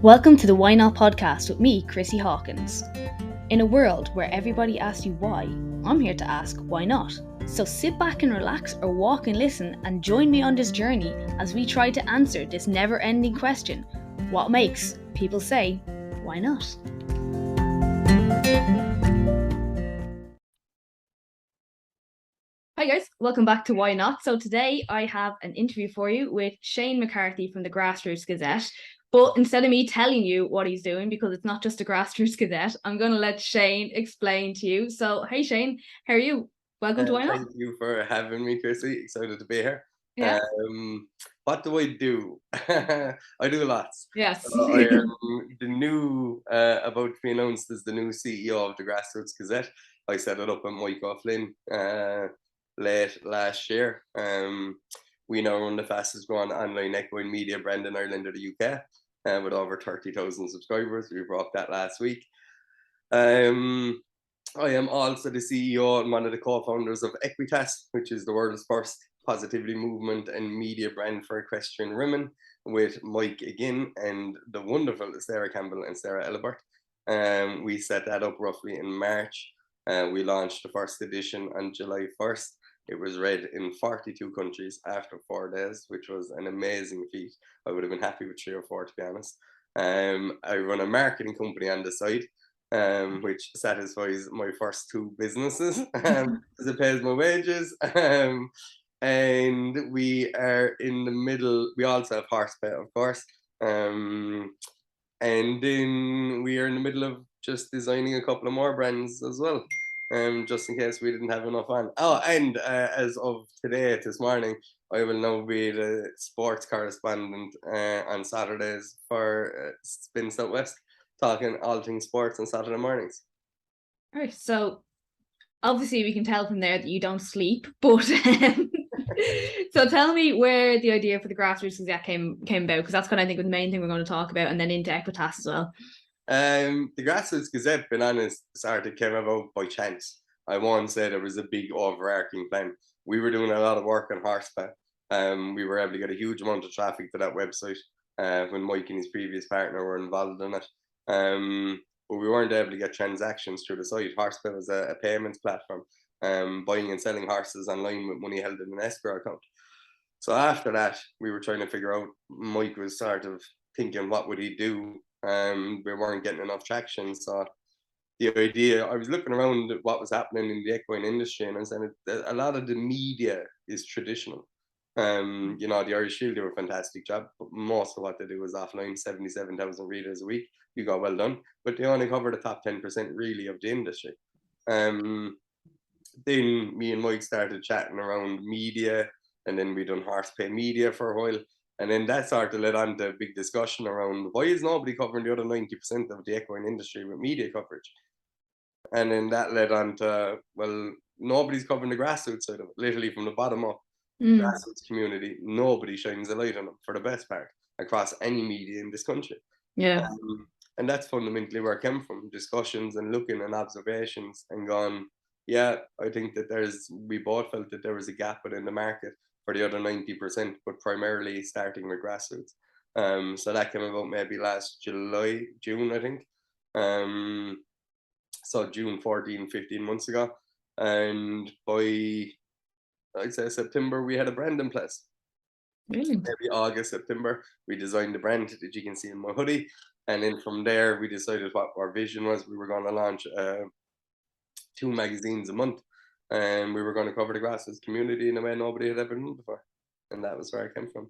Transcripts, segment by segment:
Welcome to the Why Not podcast with me, Chrissy Hawkins. In a world where everybody asks you why, I'm here to ask why not. So sit back and relax or walk and listen and join me on this journey as we try to answer this never-ending question: what makes people say, why not? Hi guys, welcome back to Why Not. So today I have an interview for you with Shane McCarthy from the Grassroots Gazette. But instead of me telling you what he's doing, because it's not just a Grassroots Gazette, I'm going to let Shane explain to you. So, hey Shane, how are you? Welcome to Why Not. Thank you for having me, Chrissy. Excited to be here. Yeah. What do I do? I do lots. Yes. So I am the new, about to be announced as the new CEO of the Grassroots Gazette. I set it up with Mike O'Flynn late last year. We now run the fastest growing online equine media brand in Ireland or the UK, with over 30,000 subscribers. We broke that last week. I am also the CEO and one of the co-founders of Equitas, which is the world's first positivity movement and media brand for equestrian women, with Mike again and the wonderful Sarah Campbell and Sarah Ellibert. We set that up roughly in March. We launched the first edition on July 1st. It was read in 42 countries after 4 days, which was an amazing feat. I would have been happy with 3 or 4, to be honest. I run a marketing company on the side, which satisfies my first 2 businesses, because it pays my wages. And we are in the middle. We also have Horsepet, of course. And then we are in the middle of just designing a couple of more brands as well, just in case we didn't have enough on. Oh, and as of today, this morning, I will now be the sports correspondent on Saturdays for Spin Southwest, talking all things sports on Saturday mornings. All right, so obviously we can tell from there that you don't sleep, but so tell me where the idea for the Grassroots Gazette came about, because that's kind of, I think, the main thing we're going to talk about, and then into Equitas as well. The Grassroots Gazette, being honest, came about by chance. I won't say there was a big overarching plan. We were doing a lot of work on Horsepet. We were able to get a huge amount of traffic to that website when Mike and his previous partner were involved in it. But we weren't able to get transactions through the site. Horsepet was a payments platform, buying and selling horses online with money held in an escrow account. So after that, we were trying to figure out, Mike was sort of thinking, what would he do? We weren't getting enough traction. So the idea, I was looking around at what was happening in the equine industry, and I said a lot of the media is traditional. The Irish Shield do a fantastic job, but most of what they do is offline. 77,000 readers a week. You got well done, but they only cover the top 10% really of the industry. Then me and Mike started chatting around media, and then we done Horsepay Media for a while. And then that sort of led on to a big discussion around, why is nobody covering the other 90% of the equine industry with media coverage? And then that led on to, well, nobody's covering the grassroots side of it, literally from the bottom up. Grassroots community, nobody shines a light on them for the best part across any media in this country. Yeah. And that's fundamentally where it came from, discussions and looking and observations and going, yeah, I think that we both felt that there was a gap within the market for the other 90%, but primarily starting with grassroots. So that came about maybe last June, I think. So June 14, 15 months ago. And by, I'd say, September, we had a brand in place. Really? Maybe August, September, we designed the brand that you can see in my hoodie. And then from there, we decided what our vision was. We were going to launch 2 magazines a month, and we were going to cover the grassroots community in a way nobody had ever done before. And that was where I came from.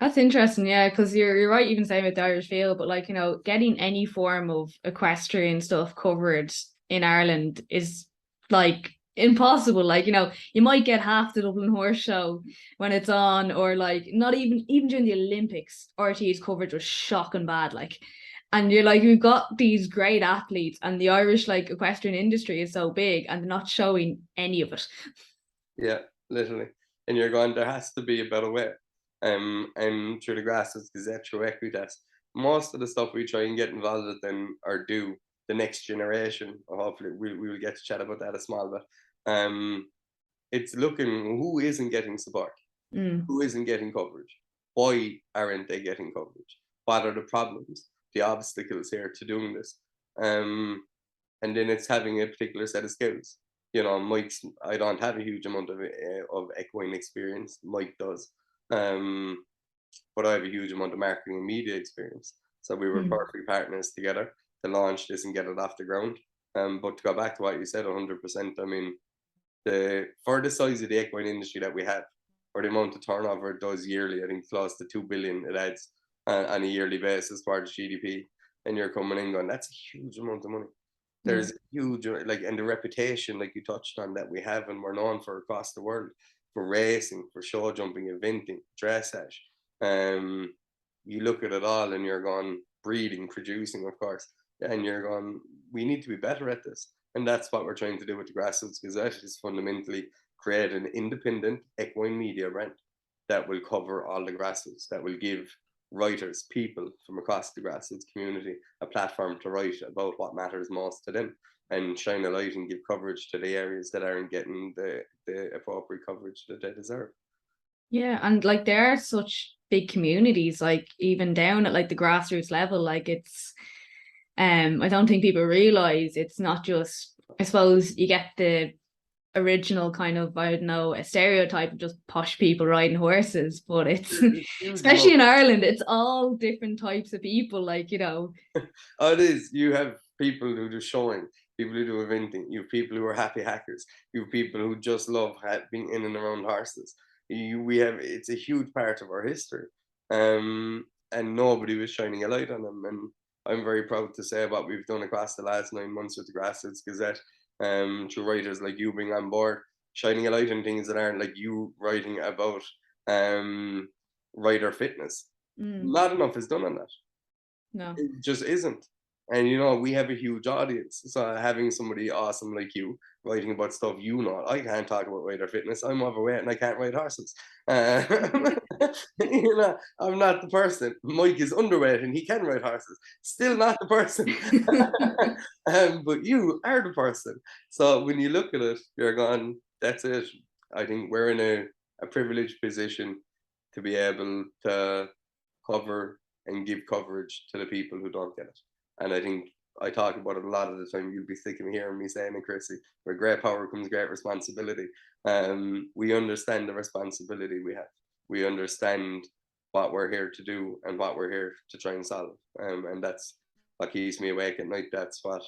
That's interesting, yeah, because you're right, even saying about the Irish Field, but like, getting any form of equestrian stuff covered in Ireland is like impossible. Like, you might get half the Dublin Horse Show when it's on, or like not even during the Olympics, RT's coverage was shocking bad. Like, and you're like, we've got these great athletes, and the Irish like equestrian industry is so big, and they're not showing any of it. Yeah, literally. And you're going, there has to be a better way. And through the Grassroots Gazette, through Equitas, most of the stuff we try and get involved with then or do the next generation, or hopefully we will get to chat about that a small bit. It's looking who isn't getting support, who isn't getting coverage, why aren't they getting coverage, what are the problems, the obstacles here to doing this. And then it's having a particular set of skills. You know, I don't have a huge amount of equine experience. Mike does. But I have a huge amount of marketing and media experience. So we were perfect partners together to launch this and get it off the ground. But to go back to what you said, 100%, I mean, for the size of the equine industry that we have, or the amount of turnover it does yearly, I think close to 2 billion it adds on a yearly basis towards GDP, and you're coming in going, that's a huge amount of money. There's huge, like, and the reputation, like you touched on, that we have and we're known for across the world, for racing, for show jumping, eventing, dressage. You look at it all and you're going, breeding, producing, of course, and you're going, we need to be better at this. And that's what we're trying to do with the Grassroots Gazette, is fundamentally create an independent equine media brand that will cover all the grassroots, that will give writers, people from across the grassroots community, a platform to write about what matters most to them, and shine a light and give coverage to the areas that aren't getting the appropriate coverage that they deserve. Yeah, and like there are such big communities, like even down at like the grassroots level, like it's I don't think people realize it's not just, I suppose you get the original kind of, I don't know, a stereotype of just posh people riding horses, but it's especially in Ireland, it's all different types of people, like, you know. Oh, it is. You have people who do showing, people who do eventing, you have people who are happy hackers, you have people who just love being in and around horses. It's a huge part of our history, and nobody was shining a light on them. And I'm very proud to say what we've done across the last 9 months with the Grassroots Gazette, through writers like you being on board, shining a light on things that aren't, like you writing about rider fitness. Not enough is done on that. No. It just isn't. And you know, we have a huge audience. So having somebody awesome like you writing about stuff, you know, I can't talk about rider fitness. I'm overweight and I can't ride horses. You know, I'm not the person. Mike is underweight and he can ride horses. Still not the person. But you are the person. So when you look at it, you're going, that's it. I think we're in a privileged position to be able to cover and give coverage to the people who don't get it. And I think I talk about it a lot of the time. You'll be sick of hearing me saying it, Chrissy, where great power comes great responsibility. We understand the responsibility we have. We understand what we're here to do and what we're here to try and solve. And that's what keeps me awake at night. That's what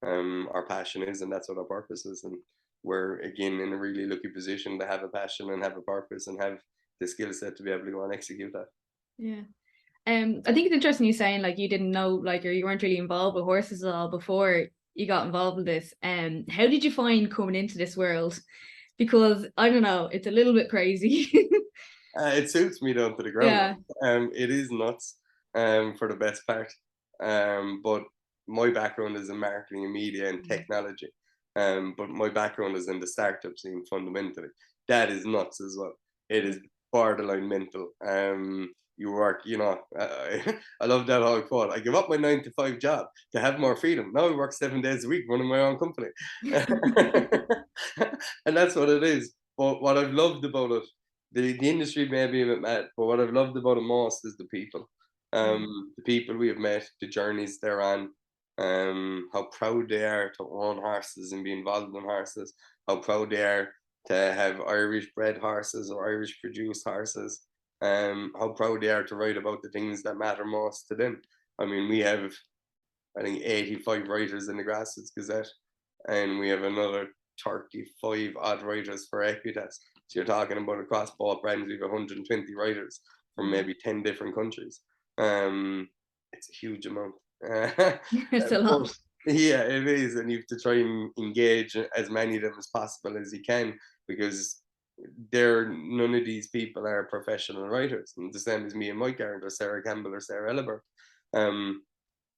our passion is, and that's what our purpose is. And we're, again, in a really lucky position to have a passion and have a purpose and have the skill set to be able to go and execute that. Yeah. I think it's interesting you saying like you didn't know, like, or you weren't really involved with horses at all before you got involved with this. How did you find coming into this world? Because I don't know, it's a little bit crazy. It suits me down to the ground. Yeah. It is nuts, for the best part. But my background is in marketing and media and technology. But my background is in the startup scene fundamentally. That is nuts as well. It is borderline mental. You work, you know, I love that whole quote. I give up my 9-to-5 job to have more freedom. Now I work 7 days a week running my own company. And that's what it is. But what I've loved about it, the industry may be a bit mad, but what I've loved about it most is the people. The people we have met, the journeys they're on, how proud they are to own horses and be involved in horses, how proud they are to have Irish bred horses or Irish produced horses, how proud they are to write about the things that matter most to them. I mean, we have, I think, 85 writers in the Grassroots Gazette, and we have another 35 odd writers for Equitas. So you're talking about across both brands, we have 120 writers from maybe 10 different countries. It's a huge amount. It's a lot. Yeah, it is, and you have to try and engage as many of them as possible as you can, because none of these people are professional writers, and the same as me and Mike aren't, or Sarah Campbell or Sarah Ellibert.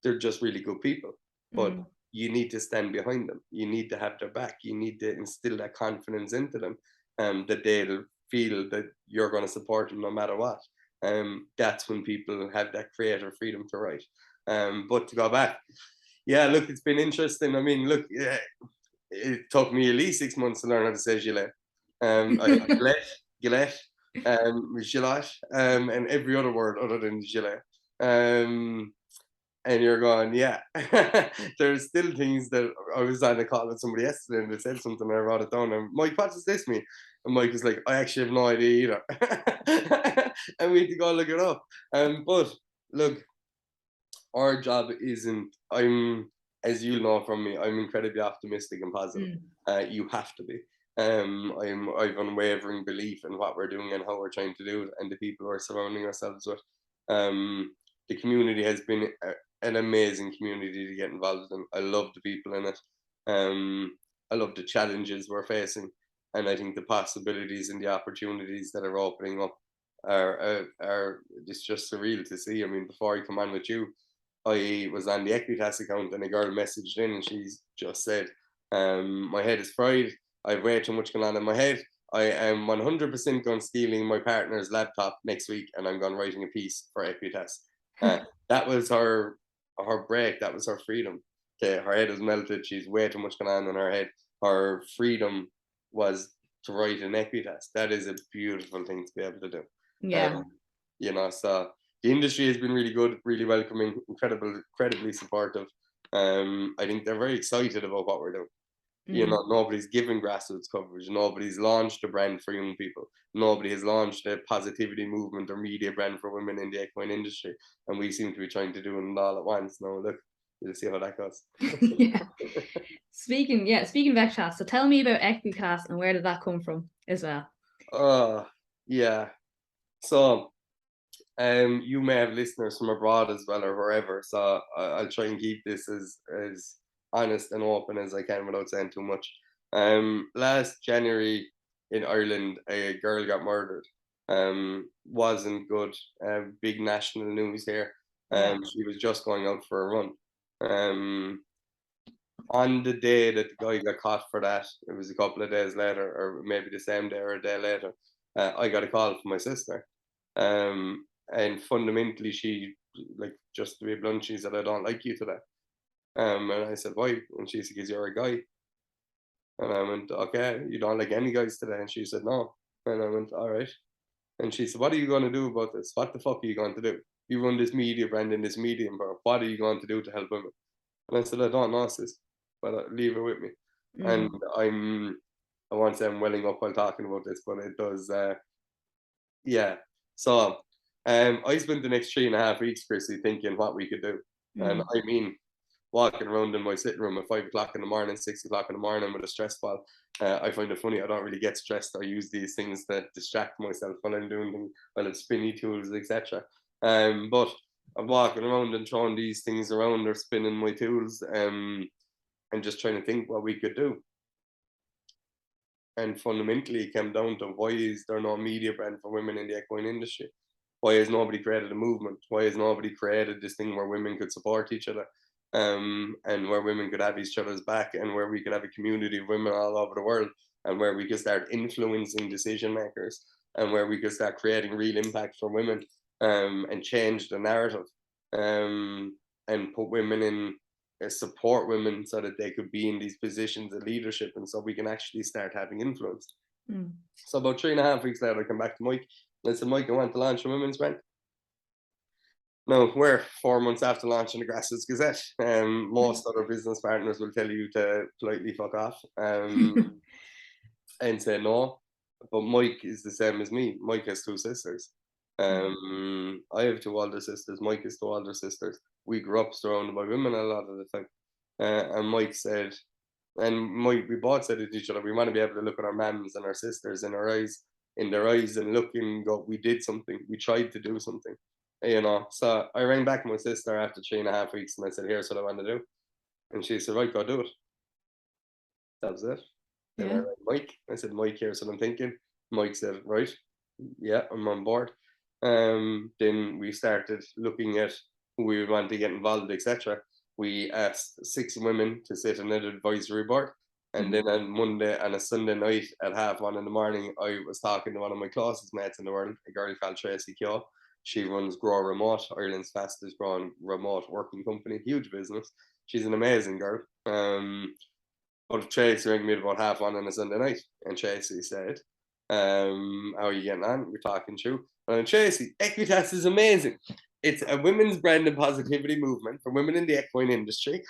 They're just really good people, but you need to stand behind them. You need to have their back. You need to instill that confidence into them, that they'll feel that you're going to support them no matter what. That's when people have that creative freedom to write. But to go back, yeah, look, it's been interesting. I mean, look, it took me at least 6 months to learn how to say gilet. Gilet, gilet, and every other word other than gilet. And you're going, yeah. There's still things that I was on a call with somebody yesterday and they said something and I wrote it down. And Mike, what does this mean? And Mike was like, I actually have no idea either. And we had to go look it up. But look, our job isn't, as you know from me, I'm incredibly optimistic and positive. You have to be. I've unwavering belief in what we're doing and how we're trying to do it, and the people we're surrounding ourselves with. The community has been an amazing community to get involved in. I love the people in it. I love the challenges we're facing, and I think the possibilities and the opportunities that are opening up are it's just surreal to see. I mean, before I come on with you, I was on the Equitas account and a girl messaged in and she just said, my head is fried. I have way too much going on in my head. I am 100% going stealing my partner's laptop next week and I'm going writing a piece for Equitas. That was her break. That was her freedom. Okay, her head was melted. She's way too much going on in her head. Her freedom was to write in Equitas. That is a beautiful thing to be able to do. Yeah. You know, so the industry has been really good, really welcoming, incredibly supportive. I think they're very excited about what we're doing. You know, nobody's given grassroots coverage. Nobody's launched a brand for young people. Nobody has launched a positivity movement or media brand for women in the equine industry. And we seem to be trying to do it all at once. Now, look, we'll see how that goes. Yeah. Speaking of Equitas, so tell me about Equitas and where did that come from as well? Yeah. So, you may have listeners from abroad as well or wherever. So I'll try and keep this as honest and open as I can without saying too much. Last January in Ireland, a girl got murdered. Wasn't good. Big national news here. She was just going out for a run. On the day that the guy got caught for that, it was a couple of days later, or maybe the same day or a day later, I got a call from my sister. And fundamentally, she, like, just to be blunt, she said, I don't like you today. And I said, why? And she said, because you're a guy. And I went, okay, you don't like any guys today? And she said, no. And I went, all right. And she said, what are you going to do about this? What the fuck are you going to do? You run this media brand in this medium, bro. What are you going to do to help women? And I said, I don't know, sis, but leave it with me. And I won't say I'm welling up while talking about this, but it does, yeah. So I spent the next 3.5 weeks, Chrissy, thinking what we could do. And I mean, walking around in my sitting room at 5 o'clock in the morning, 6 o'clock in the morning with a stress ball. I find it funny, I don't really get stressed. I use these things to distract myself while I'm doing things, while I'm spinny tools, etc. But I'm walking around and throwing these things around or spinning my tools and just trying to think what we could do. And fundamentally, it came down to, why is there no media brand for women in the equine industry? Why has nobody created a movement? Why has nobody created this thing where women could support each other, and where women could have each other's back, and where we could have a community of women all over the world, and where we could start influencing decision makers, and where we could start creating real impact for women, and change the narrative, and put women in, support women so that they could be in these positions of leadership, and so we can actually start having influence. So about 3.5 weeks later, I come back to Mike and I said, Mike, I want to launch a women's brand. Now, we're 4 months after launching the Grassroots Gazette. Most other business partners will tell you to politely fuck off and say no. But Mike is the same as me. Mike has 2 sisters. I have 2 older sisters. Mike has 2 older sisters. We grew up surrounded by women a lot of the time. And Mike said, and we both said it to each other, we want to be able to look at our mums and our sisters in their eyes and look and go, we did something. We tried to do something. You know, so I rang back my sister after 3.5 weeks and I said, here's what I want to do. And she said, right, go do it. That was it. Then I rang Mike. I said, Mike, here's what I'm thinking. Mike said, right, yeah, I'm on board. Then we started looking at who we would want to get involved, etc. We asked 6 women to sit on an advisory board. And then on a Sunday night at 1:30 in the morning, I was talking to one of my closest mates in the world, a girl called Tracy Keogh. She runs Grow Remote, Ireland's fastest growing remote working company, huge business. She's an amazing girl. But Tracy rang me about 1:30 on a Sunday night, and Tracy said, how are you getting on? We're talking through. And Tracy, Equitas is amazing. it's a women's brand and positivity movement for women in the equine industry.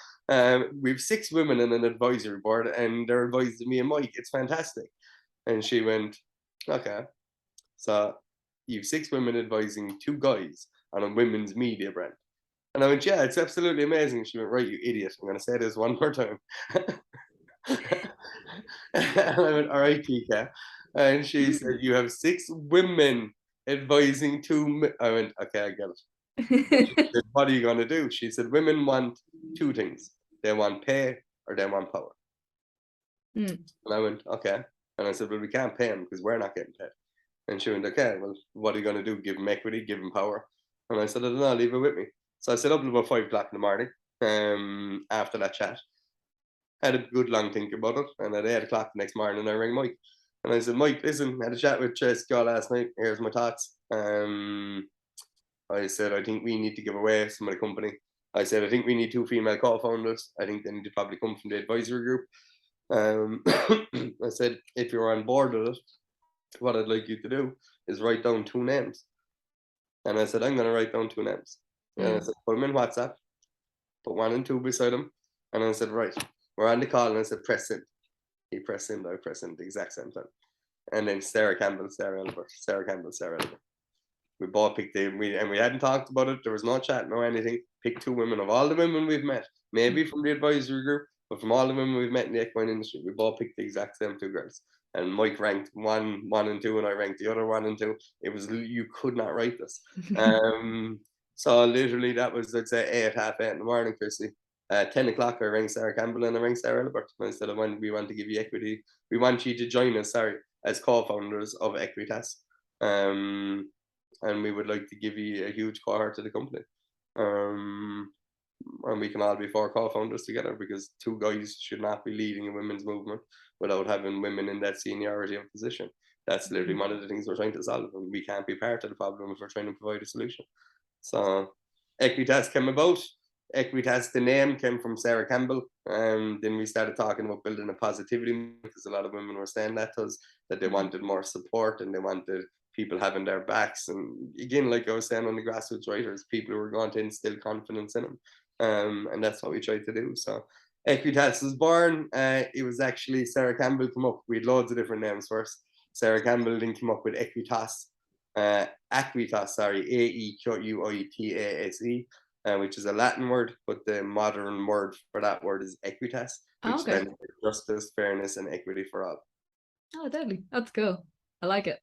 We've 6 women in an advisory board, and they're advising me and Mike. It's fantastic. And she went, okay. So you've 6 women advising 2 guys on a women's media brand. And I went, yeah, it's absolutely amazing. She went, right, you idiot. I'm going to say this one more time. And I went, all right, Kika. And she said, you have 6 women advising 2. I went, okay, I get it. She said, what are you going to do? She said, women want 2 things. They want pay or they want power. And I went, okay. And I said, well, we can't pay them because we're not getting paid. And she went, okay, well, what are you going to do? Give them equity, give them power? And I said, I don't know, leave it with me. So I set up at about 5 o'clock in the morning after that chat. Had a good long think about it. And at 8 o'clock the next morning, I rang Mike. And I said, Mike, listen, I had a chat with Scott last night. Here's my thoughts. I said, I think we need to give away some of the company. I said, I think we need 2 female co-founders. I think they need to probably come from the advisory group. I said, if you're on board with it, what I'd like you to do is write down 2 names. And I said, I'm going to write down 2 names. And I said, put them in WhatsApp, put 1 and 2 beside them. And I said, right, we're on the call. And I said, press send. He pressed send, I pressed send at the exact same time. And then Sarah Campbell, Sarah Elbert, Sarah Campbell, Sarah Elbert. We both picked them, and we hadn't talked about it. There was no chat, no anything. Picked 2 women of all the women we've met, maybe from the advisory group, but from all the women we've met in the equine industry, we both picked the exact same 2 girls. And Mike ranked 1 and 2, and I ranked the other 1 and 2. It was, you could not write this. So literally that was, I'd say 8, half 8 in the morning, Chrissy. 10 o'clock, I rang Sarah Campbell and I rang Sarah Elbert. And I said, we want to give you equity. We want you to join us, as co-founders of Equitas. And we would like to give you a huge cohort to the company. And we can all be 4 co-founders together, because 2 guys should not be leading a women's movement without having women in that seniority of position. That's literally one of the things we're trying to solve, and we can't be part of the problem if we're trying to provide a solution. So Equitas came about. Equitas, the name came from Sarah Campbell. Then we started talking about building a positivity, because a lot of women were saying that to us, that they wanted more support and they wanted people having their backs. And again, like I was saying on the grassroots writers, people who were going to instill confidence in them. And that's what we tried to do. So Equitas was born. It was actually Sarah Campbell come up. We had loads of different names first. Sarah Campbell then came up with Equitas. Equitas, sorry, Equitase, which is a Latin word, but the modern word for that word is Equitas, which stands for justice, fairness, and equity for all. Oh, deadly. That's cool. I like it.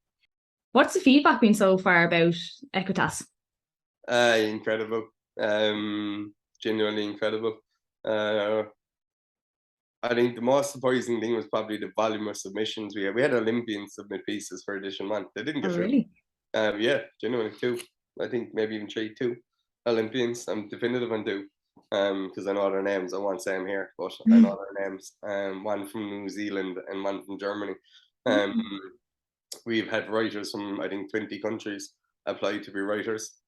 What's the feedback been so far about Equitas? Incredible. Genuinely incredible. I think the most surprising thing was probably the volume of submissions we had. We had Olympians submit pieces for edition 1. They didn't get through. Really? Yeah, genuinely 2. I think maybe even 3, 2 Olympians. I'm definitive on 2. Because I know their names. I won't say them here, but I know their names. 1 from New Zealand and 1 from Germany. We've had writers from, I think, 20 countries apply to be writers.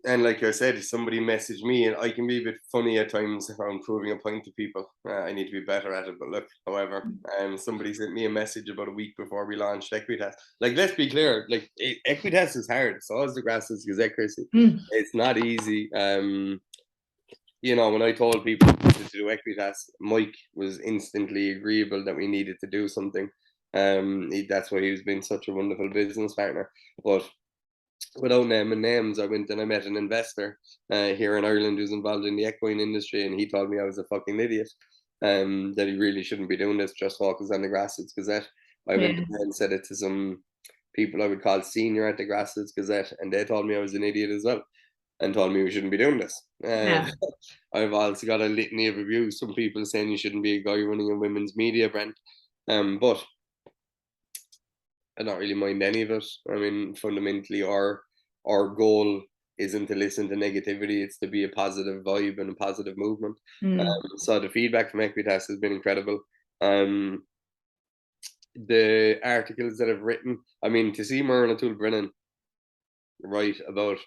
And like I said, if somebody messaged me, and I can be a bit funny at times around proving a point to people. I need to be better at it. But look, however, somebody sent me a message about a week before we launched Equitas. Like, let's be clear, like Equitas is hard. So is the Grassroots Gazette, Chrissy. It's not easy. You know, when I told people to do Equitas, Mike was instantly agreeable that we needed to do something. That's why he's been such a wonderful business partner. But without naming names, I went and I met an investor here in Ireland who's involved in the equine industry, and he told me I was a fucking idiot, that he really shouldn't be doing this, just focus on the Grassroots Gazette. I went and said it to some people I would call senior at the Grassroots Gazette, and they told me I was an idiot as well, and told me we shouldn't be doing this. I've also got a litany of reviews, some people saying you shouldn't be a guy running a women's media brand, but I don't really mind any of it. I mean, fundamentally, our goal isn't to listen to negativity; it's to be a positive vibe and a positive movement. So the feedback from Equitas has been incredible. The articles that I've written, I mean, to see Myrna Toole-Brennan write about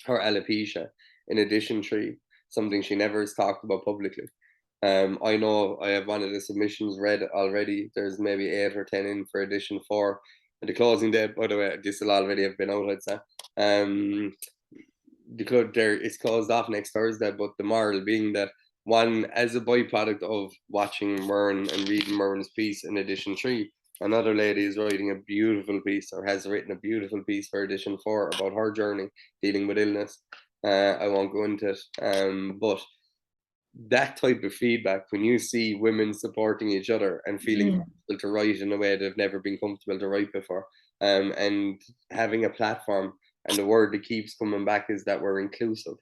her alopecia in edition 3, something she never has talked about publicly. I know I have one of the submissions read already. There's maybe 8 or 10 in for edition 4. And the closing date, by the way, this will already have been out, I'd say. The club there is closed off next Thursday, but the moral being that one, as a byproduct of watching Myrne and reading Myrne's piece in edition 3, another lady is writing a beautiful piece, or has written a beautiful piece for edition 4 about her journey dealing with illness. I won't go into it, but that type of feedback, when you see women supporting each other and feeling comfortable to write in a way they've never been comfortable to write before, and having a platform, and the word that keeps coming back is that we're inclusive.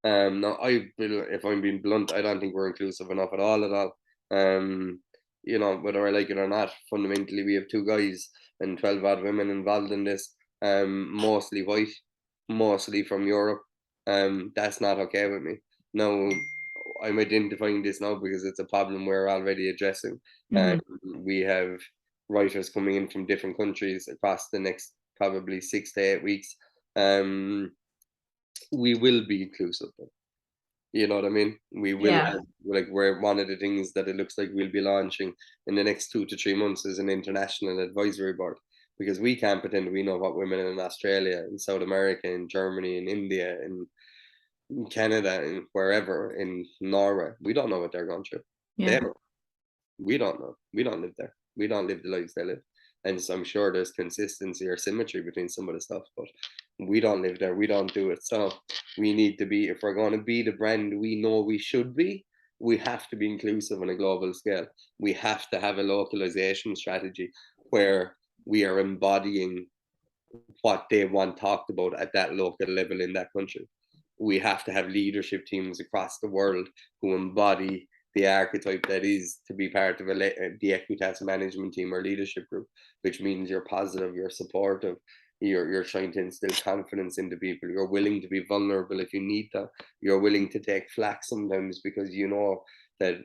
Now, if I'm being blunt, I don't think we're inclusive enough at all, you know, whether I like it or not. Fundamentally, we have 2 guys and 12 odd women involved in this, mostly white, mostly from Europe. That's not okay with me. No, I'm identifying this now because it's a problem we're already addressing. We have writers coming in from different countries across the next probably 6 to 8 weeks. We will be inclusive. You know what I mean? We will Yeah. have, like, we're one of the things that it looks like we'll be launching in the next 2 to 3 months is an international advisory board, because we can't pretend we know what women in Australia, in South America, in Germany, in India, in Canada, and wherever, in Norway. We don't know what they're going through. They Yeah. don't. We don't know. We don't live there. We don't live the lives they live. And so I'm sure there's consistency or symmetry between some of the stuff, but we don't live there. We don't do it. So we need to be, if we're going to be the brand we know we should be, we have to be inclusive on a global scale. We have to have a localization strategy where we are embodying what they want talked about at that local level in that country. We have to have leadership teams across the world who embody the archetype that is to be part of the Equitas management team or leadership group, which means you're positive, you're supportive, you're trying to instill confidence into people, you're willing to be vulnerable if you need to, you're willing to take flack sometimes because you know that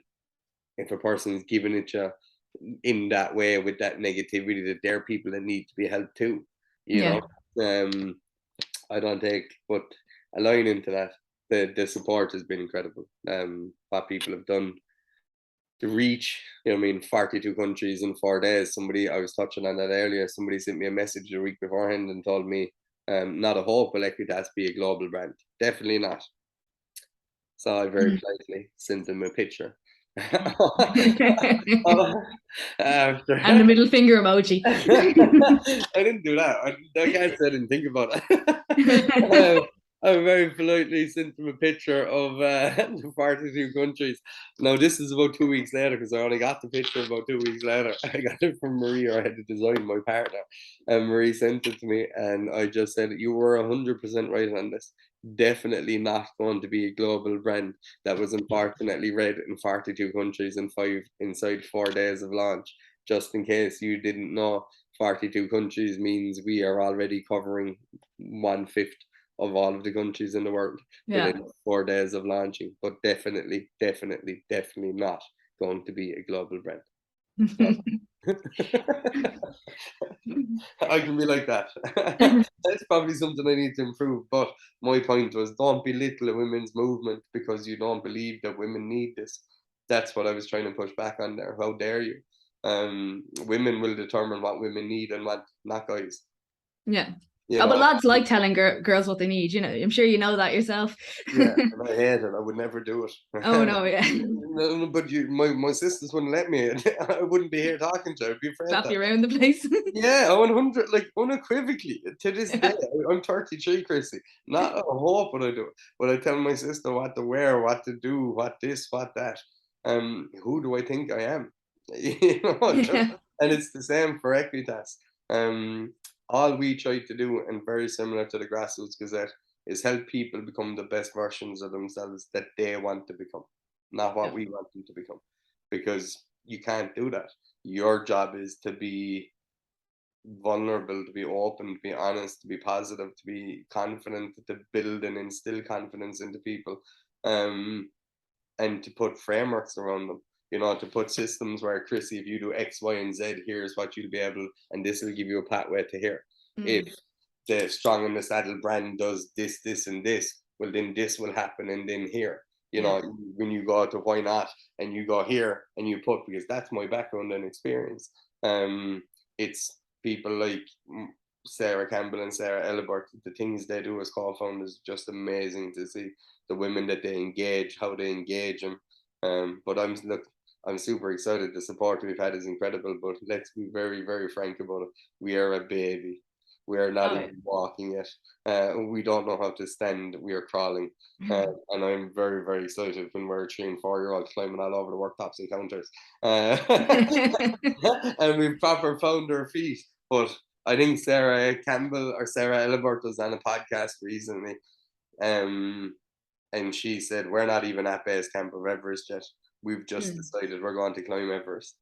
if a person's giving it you in that way with that negativity, that they're people that need to be helped too, you Yeah. know. I don't take, but allowing into that, the support has been incredible. What people have done, the reach, you know, I mean, 42 countries in 4 days. Somebody, I was touching on that earlier, somebody sent me a message the week beforehand and told me, not a hope will Equitas be a global brand. Definitely not. So I very politely sent them a picture. After And the middle finger emoji. I didn't do that. I can't say I didn't think about it. I very politely sent them a picture of the 42 countries. Now, this is about 2 weeks later because I only got the picture about 2 weeks later. I got it from Marie, or I had to design my partner. And Marie sent it to me, and I just said, you were 100% right on this. Definitely not going to be a global brand that was unfortunately read in 42 countries in inside 4 days of launch. Just in case you didn't know, 42 countries means we are already covering 1/5 of all of the countries in the world within 4 days of launching. But definitely, definitely, definitely not going to be a global brand. I can be like that. That's probably something I need to improve. But my point was, don't belittle a women's movement because you don't believe that women need this. That's what I was trying to push back on there. How dare you? Women will determine what women need and what not guys. Yeah. You Oh, but know, lads like telling girls what they need. You know, I'm sure you know that yourself. yeah, and I hate it. I would never do it. Oh no, yeah. No, but my sisters wouldn't let me. I wouldn't be here talking to her. I'd be afraid Slap that. you around the place. Yeah, 100, like unequivocally to this day. I'm 33, Chrissy. Not a hope would I do it. But I tell my sister what to wear, what to do, what this, what that. Who do I think I am? You know, Yeah. and it's the same for Equitas. All we try to do, and very similar to the Grassroots Gazette, is help people become the best versions of themselves that they want to become, not what we want them to become. Because you can't do that. Your job is to be vulnerable, to be open, to be honest, to be positive, to be confident, to build and instill confidence into people, and to put frameworks around them. You know, to put systems where, Chrissy, if you do X, Y, and Z, here's what you'll be able, and this will give you a pathway to here. If the Strong in the Saddle brand does this, this, and this, well, then this will happen, and then here. You know, when you go to Why Not, and you go here, and you put, because that's my background and experience. It's people like Sarah Campbell and Sarah Ellibert, the things they do as co-founders, just amazing to see the women that they engage, how they engage them. But I'm super excited. The support we've had is incredible. But let's be very, very frank about it. We are a baby. We are not even walking yet. We don't know how to stand. We are crawling. And I'm very, very excited when we're 3 and 4-year-olds climbing all over the worktops and counters. And we've proper found our feet. But I think Sarah Campbell or Sarah Ellibert was on a podcast recently. And she said, we're not even at base camp of Everest yet. We've just decided we're going to climb Everest.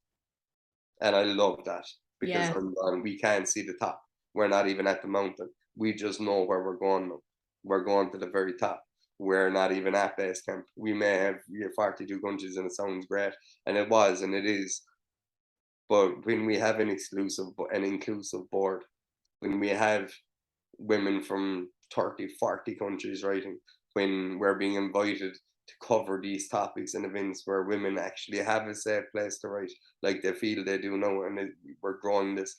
And I love that because we can't see the top. We're not even at the mountain. We just know where we're going now. We're going to the very top. We're not even at base camp. We may have 42 countries and it sounds great. And it was and it is. But when we have an inclusive board, when we have women from 30, 40 countries writing, when we're being invited to cover these topics and events where women actually have a safe place to write, like they feel they do now, and we're growing this.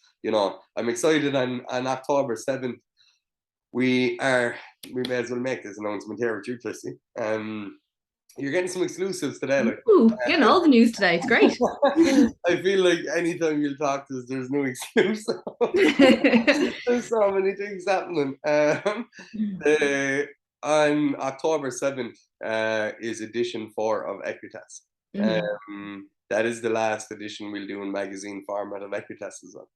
I'm excited. On October 7th, we may as well make this announcement here with you, Christy. You're getting some exclusives today. Getting all the news today. It's great. I feel like anytime you talk to us, there's no excuse. There's so many things happening. On October 7th is edition 4 of Equitas. That is the last edition we'll do in magazine format of Equitas as well.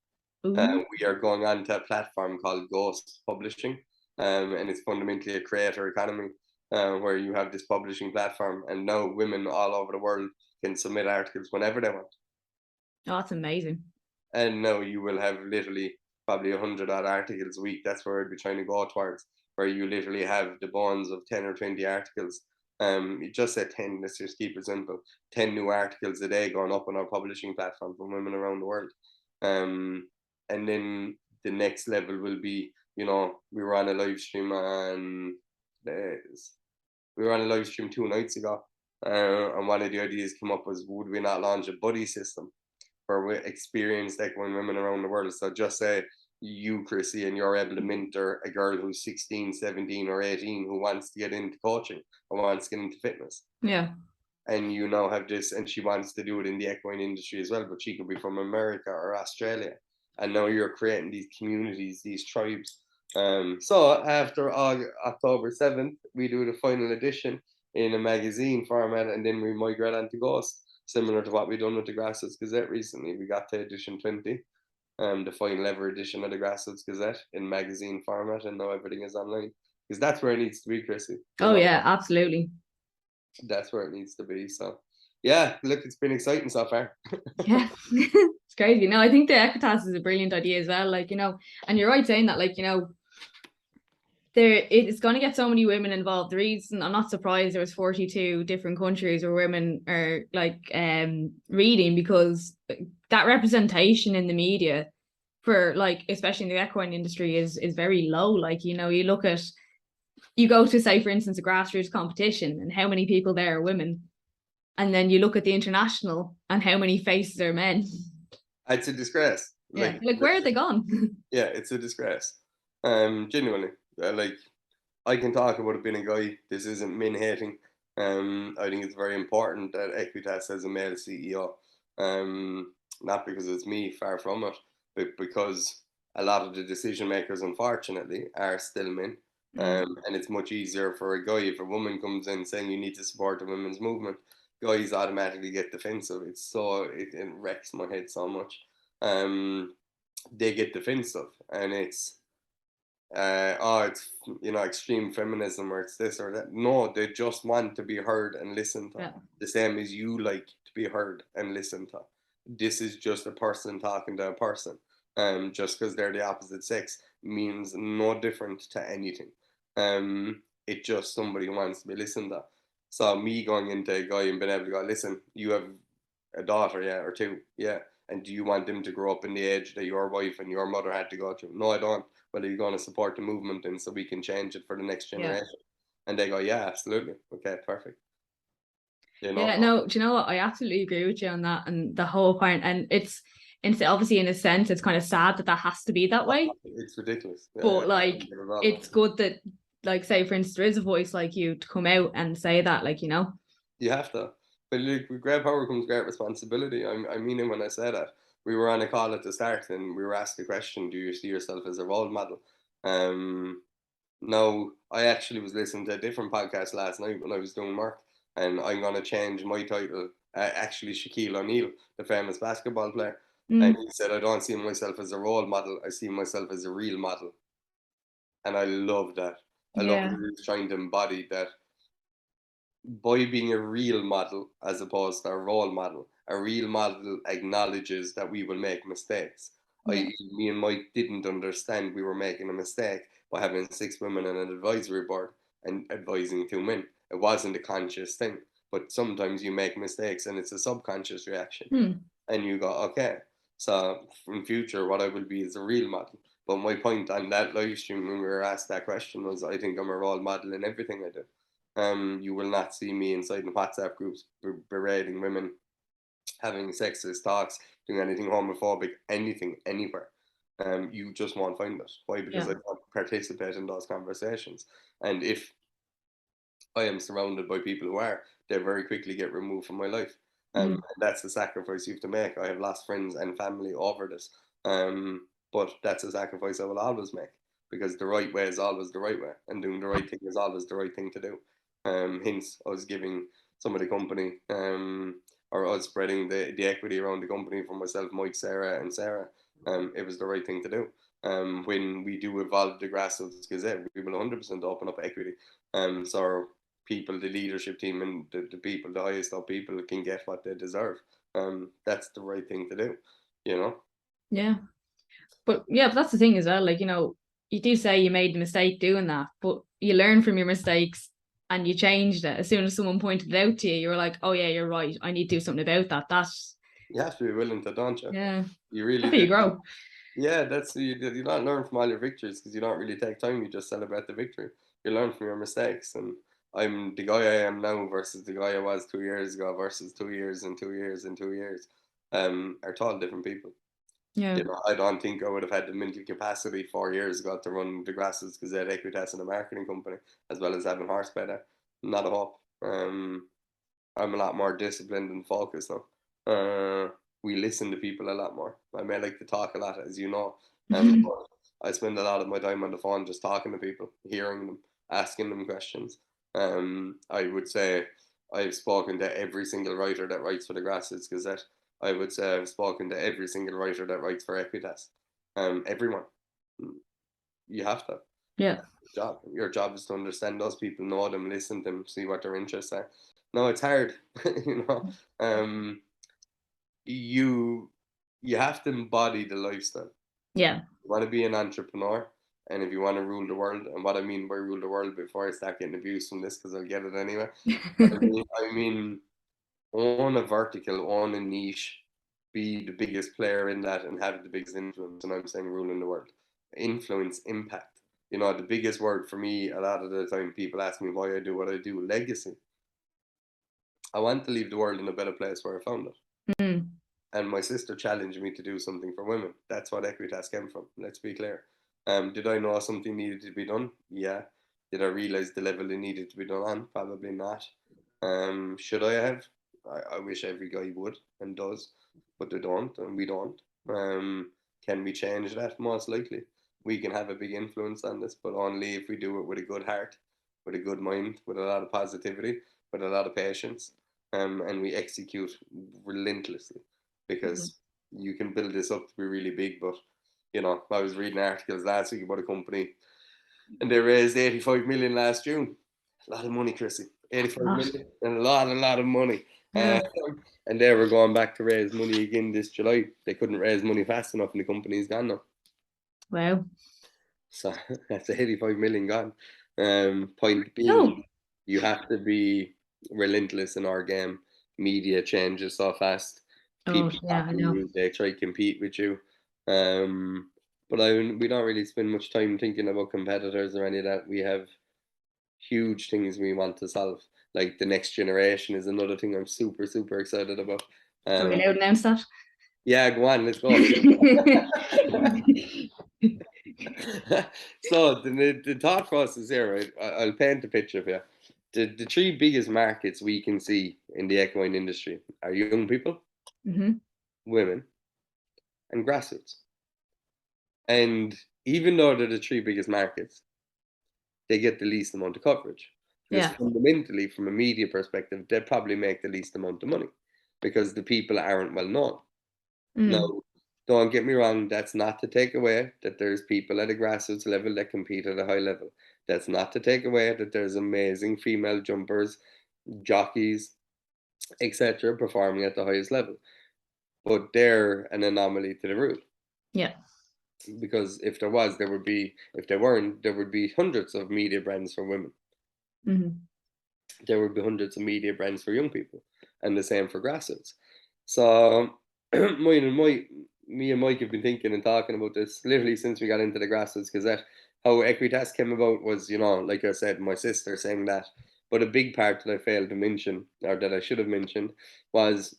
We are going on to a platform called Ghost Publishing, and it's fundamentally a creator economy where you have this publishing platform, and now women all over the world can submit articles whenever they want. Oh, that's amazing. And now you will have literally probably 100 odd articles a week. That's where I'd be trying to go towards, where you literally have the bones of 10 or 20 articles. You just said 10, let's just keep it simple. 10 new articles a day going up on our publishing platform from women around the world. And then the next level will be, we were on a live stream we were on a live stream 2 nights ago. And one of the ideas came up was, would we not launch a buddy system for experienced equine women around the world? So just say you, Chrissy, and you're able to mentor a girl who's 16, 17 or 18 who wants to get into coaching or wants to get into fitness. Yeah. And you now have this, and she wants to do it in the equine industry as well, but she could be from America or Australia. And now you're creating these communities, these tribes. So after October 7th, we do the final edition in a magazine format, and then we migrate on to Ghost, similar to what we've done with the Grassroots Gazette recently. We got to edition 20, the final ever edition of the Grassroots Gazette in magazine format, and now everything is online. Because that's where it needs to be, Chrissy. Yeah, absolutely. That's where it needs to be. So yeah, look, it's been exciting so far. Yeah. It's crazy. No, I think the Equitas is a brilliant idea as well. And you're right saying that, it's going to get so many women involved. The reason I'm not surprised there was 42 different countries where women are reading, because that representation in the media for especially in the equine industry is very low. You go to, say, for instance, a grassroots competition, and how many people there are women, and then you look at the international and how many faces are men. It's a disgrace. Yeah, where are they gone? Yeah, it's a disgrace. Genuinely. I can talk about it being a guy. This isn't men hating. I think it's very important that Equitas has a male CEO. Not because it's me, far from it, but because a lot of the decision makers, unfortunately, are still men. And it's much easier for a guy if a woman comes in saying you need to support the women's movement. Guys automatically get defensive. It wrecks my head so much. They get defensive, and it's extreme feminism, or it's this or that. No, they just want to be heard and listened to. The same as you like to be heard and listened to. This is just a person talking to a person. Just because they're the opposite sex means no different to anything. It's just somebody who wants to be listened to. So me going into a guy and being able to go, listen, you have a daughter, yeah, or two, yeah, and do you want them to grow up in the age that your wife and your mother had to go through? No, I don't. But are you going to support the movement, and so we can change it for the next generation? Yeah. And they go, yeah, absolutely. Okay, perfect. Yeah, no, do you know what? I absolutely agree with you on that, and the whole point. And it's obviously in a sense it's kind of sad that has to be that way. It's ridiculous. But like it's good that, like, say for instance there is a voice like you to come out and say that, like, you know. You have to. But like, with great power comes great responsibility. I mean it when I say that. We were on a call at the start and we were asked the question, do you see yourself as a role model? No, I actually was listening to a different podcast last night when I was doing work, and I'm going to change my title. Actually, Shaquille O'Neal, the famous basketball player, and he said, I don't see myself as a role model, I see myself as a real model. And I love that. I love that he's trying to embody that by being a real model as opposed to a role model. A real model acknowledges that we will make mistakes. Me and Mike didn't understand we were making a mistake by having 6 women on an advisory board and advising 2 men. It wasn't a conscious thing, but sometimes you make mistakes and it's a subconscious reaction. And you go, okay, so in future, what I will be is a real model. But my point on that live stream when we were asked that question was, I think I'm a role model in everything I do. You will not see me inside the WhatsApp groups berating women, having sexist talks, doing anything homophobic, anything, anywhere. You just won't find it. Why? Because I don't participate in those conversations. And if I am surrounded by people who are, they very quickly get removed from my life. And that's the sacrifice you have to make. I have lost friends and family over this. But that's a sacrifice I will always make, because the right way is always the right way, and doing the right thing is always the right thing to do. Hence, I was giving some of the company, or us spreading the equity around the company for myself, Mike, Sarah, and Sarah. It was the right thing to do. When we do evolve the Grassroots Gazette, we will 100% open up equity. So our people, the leadership team, and the people, the highest up people, can get what they deserve. That's the right thing to do, you know? Yeah. But that's the thing as well. Like, you know, you do say you made a mistake doing that, but you learn from your mistakes and you changed it. As soon as someone pointed it out to you, you were like, oh yeah, you're right. I need to do something about that. That's, you have to be willing to, don't you? Yeah. You really do. You grow. Yeah, that's you don't learn from all your victories because you don't really take time. You just celebrate the victory. You learn from your mistakes, and I'm the guy I am now versus the guy I was 2 years ago versus 2 years and 2 years and 2 years. Are totally different people. Yeah. You know, I don't think I would have had the mental capacity 4 years ago to run the Grassroots Gazette, Equitas, and a marketing company, as well as having horseback there. Not a hope. I'm a lot more disciplined and focused now. We listen to people a lot more. I may like to talk a lot, as you know. But I spend a lot of my time on the phone just talking to people, hearing them, asking them questions. I would say I've spoken to every single writer that writes for the Grassroots Gazette. I would say I've spoken to every single writer that writes for Equitas. Everyone. You have to. Yeah. Your job is to understand those people, know them, listen to them, see what their interests are. No, it's hard, you know. You have to embody the lifestyle. Yeah. You want to be an entrepreneur, and if you want to rule the world, and what I mean by rule the world, before I start getting abused from this, because I'll get it anyway. I mean, own a vertical, own a niche, be the biggest player in that, and have the biggest influence. And I'm saying ruling the world, influence, impact. You know, the biggest word for me a lot of the time, people ask me why I do what I do. Legacy. I want to leave the world in a better place where I found it. And my sister challenged me to do something for women. That's what Equitas came from. Let's be clear. Did I know something needed to be done? Yeah. Did I realize the level it needed to be done on? Probably not. Should I have? I wish every guy would and does, but they don't, and we don't. Can we change that? Most likely. We can have a big influence on this, but only if we do it with a good heart, with a good mind, with a lot of positivity, with a lot of patience, and we execute relentlessly. Because you can build this up to be really big, but you know, I was reading articles last week about a company, and they raised 85 million last June. A lot of money, Chrissy. 85 million, and a lot of money. Yeah. And they were going back to raise money again this July. They couldn't raise money fast enough, and the company's gone now. Wow. So that's 85 million gone. Point being, you have to be relentless in our game. Media changes so fast. People I know. they try to compete with you. But we don't really spend much time thinking about competitors or any of that. We have huge things we want to solve. Like the next generation is another thing I'm super excited about. Are we allowed to announce that? Yeah, go on, let's go. So the thought process here, right? I'll paint the picture for you. The three biggest markets we can see in the equine industry are young people, Hmm. women, and grassroots. And even though they're the three biggest markets, they get the least amount of coverage. Because Yeah. fundamentally, from a media perspective, they probably make the least amount of money because the people aren't well known. Mm. Now, don't get me wrong, that's not to take away that there's people at a grassroots level that compete at a high level. That's not to take away that there's amazing female jumpers, jockeys, etc., performing at the highest level. But they're an anomaly to the rule. Yeah. Because if there was, there would be, if there weren't, there would be hundreds of media brands for women. Hmm. There would be hundreds of media brands for young people, and the same for grassroots. So, me and Mike have been thinking and talking about this literally since we got into the Grassroots Gazette. How Equitas came about was, like I said, my sister saying that. But a big part that I failed to mention, or that I should have mentioned, was,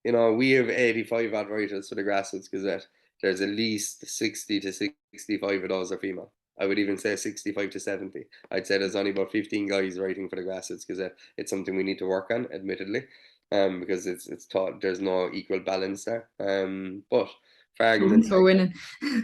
we have 85 ad writers for the Grassroots Gazette. There's at least 60 to 65 of those are female. I would even say 65 to 70. I'd say there's only about 15 guys writing for the Grassroots Gazette. It's something we need to work on, admittedly, because it's taught there's no equal balance there. But for argument's For sake, winning.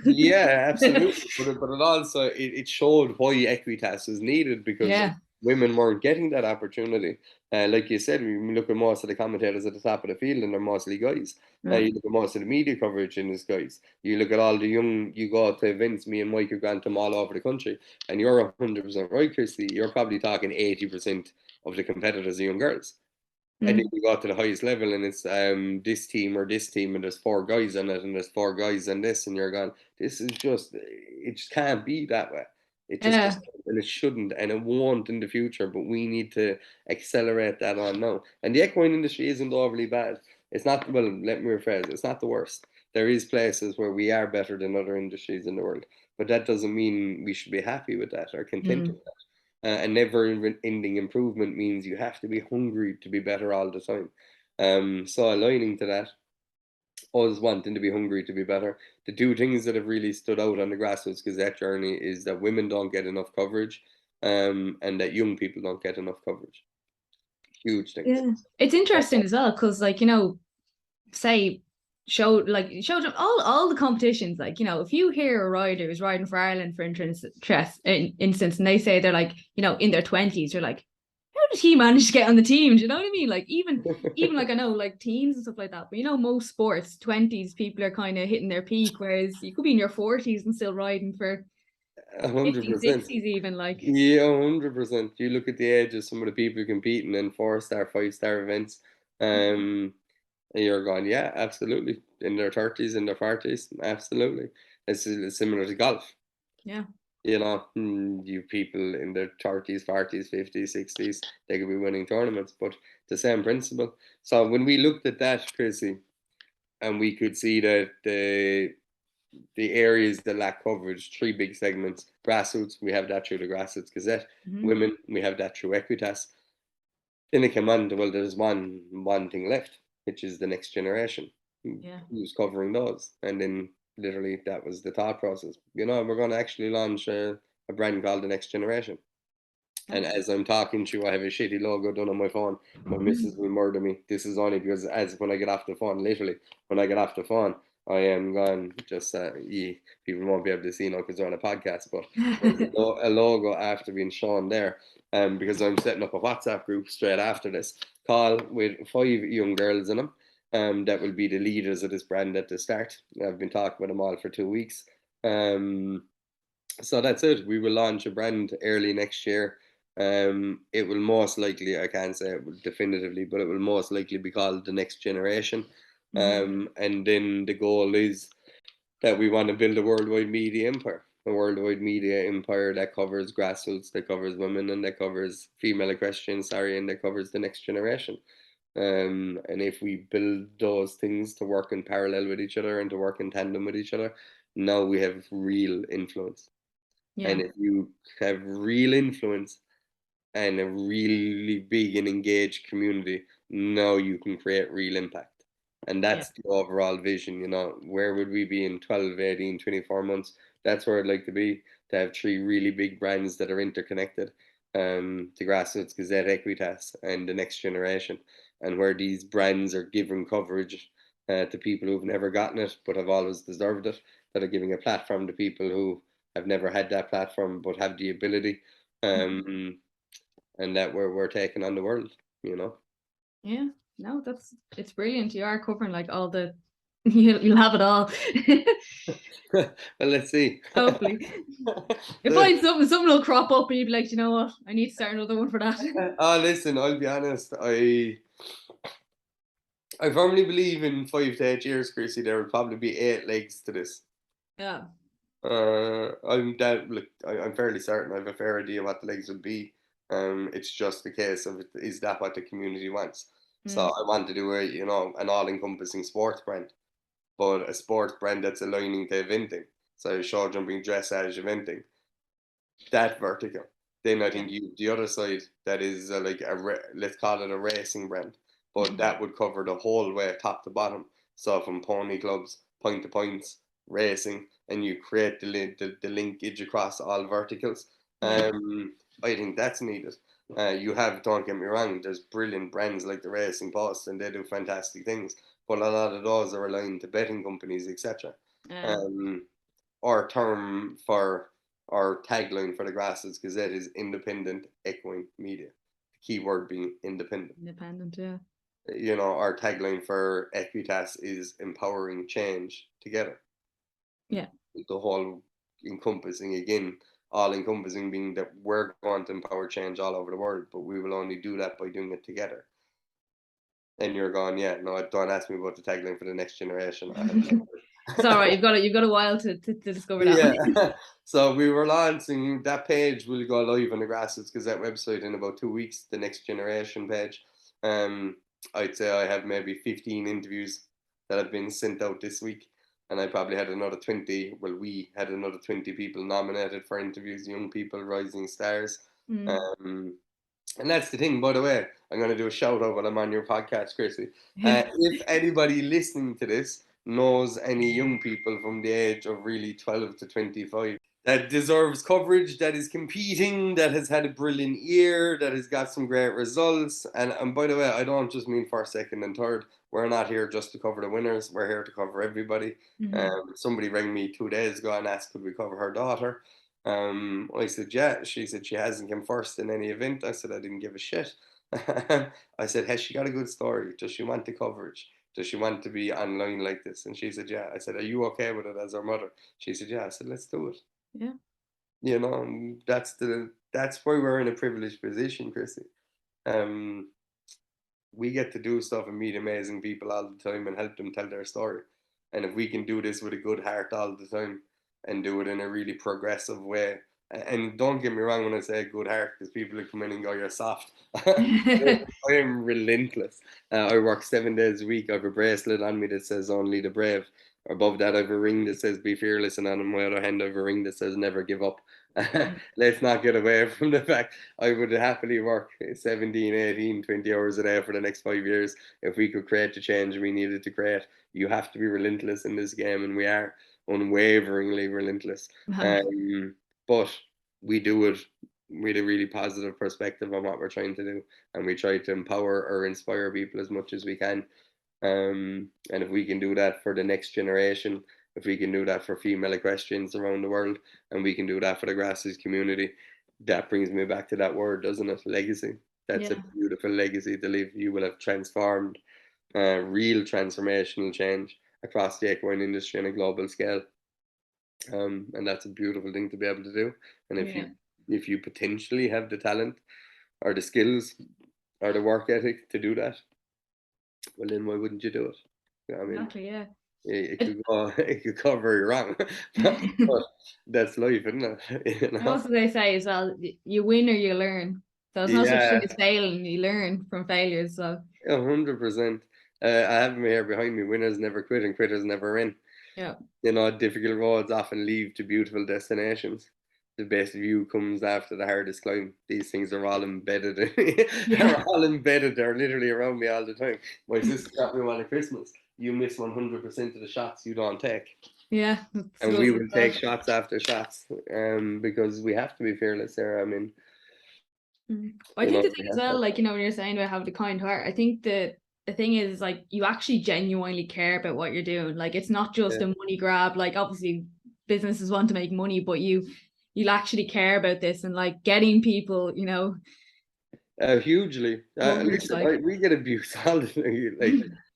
yeah, absolutely. But it also it showed why Equitas was needed because Yeah. women weren't getting that opportunity. Like you said, we look at most of the commentators at the top of the field, and they're mostly guys. Yeah. You look at most of the media coverage in this guys. You look at all the young. You go to events. Me and Mike have gone to them all over the country, and you're 100% right, Christy. You're probably talking 80% of the competitors are young girls. And then Mm. you go to the highest level, and it's this team or this team, and there's four guys in it, and there's four guys in this, and you're going, this is just, it just can't be that way. It just Yeah. doesn't, and it shouldn't, and it won't in the future. But we need to accelerate that on now. And the equine industry isn't overly bad. It's not, well, let me rephrase. It's not the worst. There is places where we are better than other industries in the world, but that doesn't mean we should be happy with that or content Mm. with that. And never ending improvement means you have to be hungry to be better all the time. So aligning to that, always wanting to be hungry to be better. The two things that have really stood out on the Grassroots Gazette journey is that women don't get enough coverage, and that young people don't get enough coverage. Huge things. Yeah. It's interesting as well because, like, say showed them all the competitions. Like, if you hear a rider who's riding for Ireland, for instance, and they say they're like, in their 20s, you're like, how did he manage to get on the team? Do you know what I mean? Like, even like, I know, like, teens and stuff like that, but most sports, 20s people are kind of hitting their peak, whereas you could be in your 40s and still riding for 50s, 100%. 60s even, like. Yeah, 100%. You look at the age of some of the people competing in 4-star, 5-star events. Um, And you're going, yeah, absolutely. In their 30s, in their 40s, absolutely. It's similar to golf. Yeah. You people in their 30s, 40s, 50s, 60s, they could be winning tournaments, but the same principle. So when we looked at that, Chrissy, and we could see that the areas that lack coverage, three big segments: grassroots, we have that through the Grassroots Gazette; Hmm. women, we have that through Equitas. Then it came on to, well, there's one thing left, which is the next generation. Yeah. Who's covering those? And then literally that was the thought process. We're going to actually launch a brand called the Next Generation. Yeah. And as I'm talking to you, I have a shitty logo done on my phone. My missus will murder me. This is only because, as when I get off the phone, literally, when I get off the phone, I am gone. Just people won't be able to see now because they're on a podcast. But there's a logo after being shown there, because I'm setting up a WhatsApp group straight after this call with 5 young girls in them, that will be the leaders of this brand at the start. I've been talking with them all for 2 weeks. So that's it. We will launch a brand early next year. It will most likely, I can't say it definitively, but it will most likely be called the Next Generation. And then the goal is that we want to build a worldwide media empire, that covers grassroots, that covers women, and that covers female equestrians, and that covers the next generation. And if we build those things to work in parallel with each other and to work in tandem with each other, now we have real influence. Yeah. And if you have real influence and a really big and engaged community, now you can create real impact. And that's the overall vision, you know. Where would we be in 12, 18, 24 months? That's where I'd like to be, to have three really big brands that are interconnected. The Grassroots Gazette, Equitas, and the next generation, and where these brands are giving coverage to people who've never gotten it but have always deserved it, that are giving a platform to people who have never had that platform but have the ability, and that we're taking on the world, you know. Yeah, no, it's brilliant. You are covering like all the you'll have it all. Well, let's see. Hopefully. If I find something will crop up and you'd be like, you know what, I need to start another one for that. Oh, listen, I'll be honest. I firmly believe in 5 to 8 years, Chrissy, there will probably be 8 legs to this. Yeah. I'm fairly certain I have a fair idea what the legs would be. It's just a case of, is that what the community wants? So I want to do an all-encompassing sports brand, but a sports brand that's aligning to eventing. So show jumping, dressage, eventing, that vertical. Then I think you the other side, that is let's call it a racing brand, but that would cover the whole way top to bottom. So from pony clubs, point to points, racing, and you create the linkage across all verticals. I think that's needed. You have, don't get me wrong, there's brilliant brands like the Racing Post, and they do fantastic things, but a lot of those are aligned to betting companies, etc. Our term for our tagline for the Grassroots Gazette is independent equine media. The key word being independent. Independent, yeah. You know, our tagline for Equitas is empowering change together. Yeah. The whole encompassing, again, all encompassing being that we're going to empower change all over the world, but we will only do that by doing it together. And you're going, yeah, no, don't ask me about the tagline for the next generation. It's all right. You've got a while to discover that. Yeah. So we were launching that page. Will go live on the Grassroots Gazette website in about 2 weeks. The next generation page. I'd say I have maybe 15 interviews that have been sent out this week, and I probably had another 20. Well, we had another 20 people nominated for interviews. Young people, rising stars. And that's the thing, by the way. I'm going to do a shout out while I'm on your podcast, Chrissy. If anybody listening to this knows any young people from the age of really 12 to 25 that deserves coverage, that is competing, that has had a brilliant year, that has got some great results. And by the way, I don't just mean first, second, and third. We're not here just to cover the winners. We're here to cover everybody. Somebody rang me 2 days ago and asked, could we cover her daughter? I said, yeah. She said she hasn't come first in any event. I said, I didn't give a shit. I said, has she got a good story? Does she want the coverage? Does she want to be online like this? And she said, yeah. I said, are you okay with it as her mother? She said, yeah. I said, let's do it. Yeah. You know, that's why we're in a privileged position, Chrissy. We get to do stuff and meet amazing people all the time and help them tell their story. And if we can do this with a good heart all the time and do it in a really progressive way, and don't get me wrong when I say good heart, because people will come in and go, you're soft. I am relentless. I work 7 days a week. I have a bracelet on me that says only the brave. Above that, I have a ring that says be fearless, and on my other hand, I have a ring that says never give up. Let's not get away from the fact I would happily work 17, 18, 20 hours a day for the next 5 years if we could create the change we needed to create. You have to be relentless in this game, and we are unwaveringly relentless. But we do it with a really positive perspective on what we're trying to do, and we try to empower or inspire people as much as we can. And if we can do that for the next generation, if we can do that for female equestrians around the world, and we can do that for the grasses community, that brings me back to that word, doesn't it? Legacy. That's a beautiful legacy to leave. You will have transformed real transformational change across the equine industry on a global scale. And that's a beautiful thing to be able to do. And if you potentially have the talent or the skills or the work ethic to do that, well, then why wouldn't you do it? You know what I mean? Exactly, yeah. It could go very wrong, but that's life, isn't it? You know? And also they say as well, you win or you learn. So it's not such thing as failing. You learn from failures. So 100%. I have me here behind me. Winners never quit and quitters never win. yeah. You know, difficult roads often lead to beautiful destinations. The best view comes after the hardest climb. These things are all embedded. They're all embedded. They're literally around me all the time. My sister got me one at Christmas, you miss 100% of the shots you don't take. Yeah, And we will take shots after shots, because we have to be fearless there. I mean, I think the thing we as have well, that. like, when you're saying about having the kind heart, I think the thing is, like, you actually genuinely care about what you're doing. Like, it's not just Yeah. a money grab. Like, obviously businesses want to make money, but you'll actually care about this, and like getting people, Hugely. coverage, Listen, like. we get abuse all the time. Like,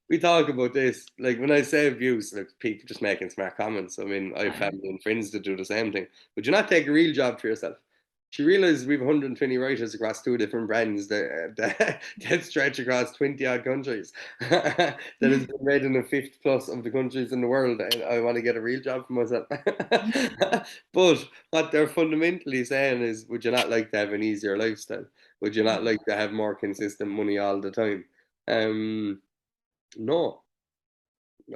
we talk about this. Like, when I say abuse, like, people just making smart comments. I mean, I have family and friends that do the same thing. But you're not taking a real job for yourself. She realizes we have 120 writers across 2 different brands that stretch across 20 odd countries, that has been read in a fifth plus of the countries in the world. And I want to get a real job for myself. But what they're fundamentally saying is, would you not like to have an easier lifestyle? Would you not like to have more consistent money all the time? No,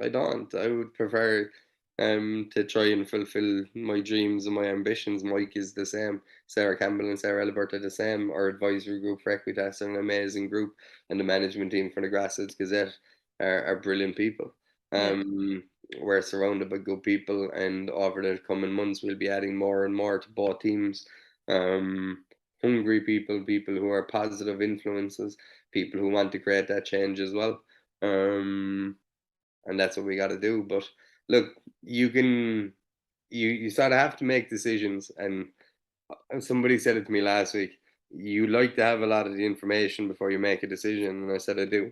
I don't. I would prefer to try and fulfill my dreams and my ambitions. Mike is the same. Sarah Campbell and Sarah Elbert are the same. Our advisory group for Equitas are an amazing group, and the management team for the Grassroots Gazette are brilliant people. Yeah. We're surrounded by good people, and over the coming months, we'll be adding more and more to both teams. Hungry people, people who are positive influences, people who want to create that change as well. And that's what we got to do. But look, you sort of have to make decisions. And somebody said it to me last week. You like to have a lot of the information before you make a decision, and I said I do.